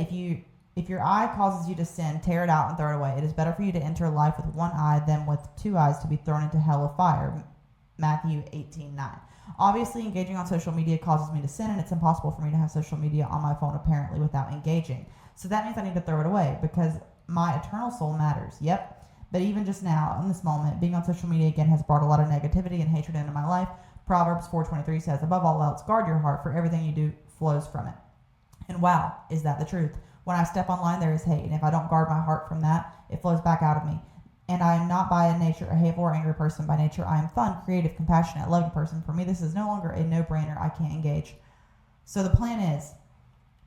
if your eye causes you to sin, tear it out and throw it away. It is better for you to enter life with one eye than with two eyes to be thrown into hell of fire. Matthew 18:9. Obviously, engaging on social media causes me to sin, and it's impossible for me to have social media on my phone apparently without engaging. So that means I need to throw it away because my eternal soul matters. Yep. But even just now, in this moment, being on social media again has brought a lot of negativity and hatred into my life. Proverbs 4:23 says, above all else, guard your heart, for everything you do flows from it. And wow, is that the truth? When I step online, there is hate, and if I don't guard my heart from that, it flows back out of me. And I am not by nature a hateful or angry person. By nature, I am fun, creative, compassionate, loving person. For me, this is no longer a no-brainer. I can't engage. So the plan is,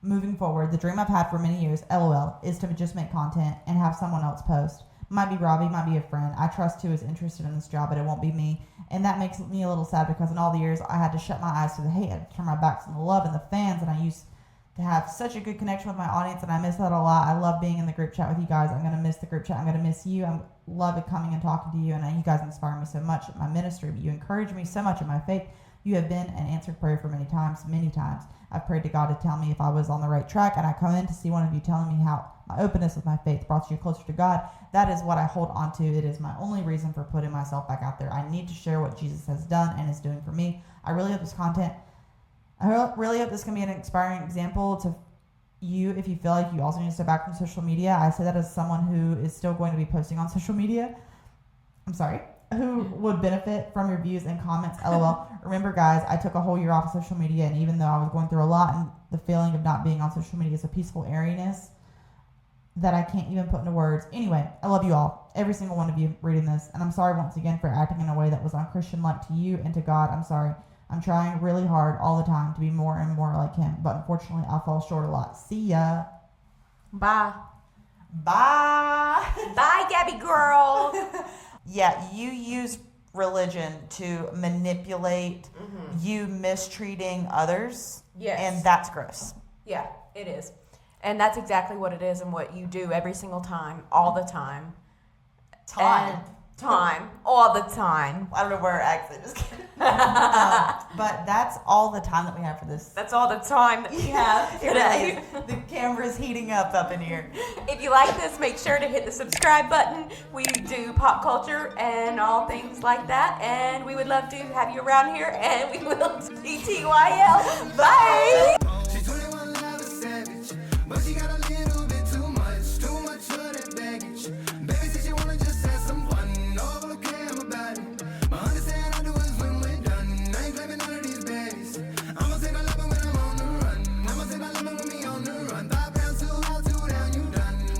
moving forward, the dream I've had for many years, LOL, is to just make content and have someone else post. Might be Robbie, might be a friend I trust who is interested in this job, but it won't be me. And that makes me a little sad because in all the years I had to shut my eyes to the hate, I had to turn my back to the love and the fans, and I used to have such a good connection with my audience, and I miss that a lot. I love being in the group chat with you guys. I'm going to miss the group chat. I'm going to miss you. I love it coming and talking to you, and you guys inspire me so much in my ministry. But you encourage me so much in my faith. You have been an answered prayer for many times, many times. I've prayed to God to tell me if I was on the right track, and I come in to see one of you telling me how my openness with my faith brought you closer to God. That is what I hold on to. It is my only reason for putting myself back out there. I need to share what Jesus has done and is doing for me. I really hope this content, really hope this can be an inspiring example to you if you feel like you also need to step back from social media. I say that as someone who is still going to be posting on social media. I'm sorry. Who would benefit from your views and comments, LOL. Remember, guys, I took a whole year off of social media, and even though I was going through a lot, and the feeling of not being on social media is a peaceful airiness that I can't even put into words. Anyway, I love you all, every single one of you reading this, and I'm sorry once again for acting in a way that was unchristian-like to you and to God. I'm sorry. I'm trying really hard all the time to be more and more like him, but unfortunately, I fall short a lot. See ya. Bye. Bye. Bye, Gabbie girl. Yeah, you use religion to manipulate you mistreating others. Yes. And that's gross. Yeah, it is. And that's exactly what it is and what you do every single time, all the time. All the time. I don't know where our accent is. But that's all the time that we have for this. That's all the time that we have today. The camera's heating up in here. If you like this, make sure to hit the subscribe button. We do pop culture and all things like that. And we would love to have you around here. And we will TTYL. Bye. She's 21 and not a savage, but she got a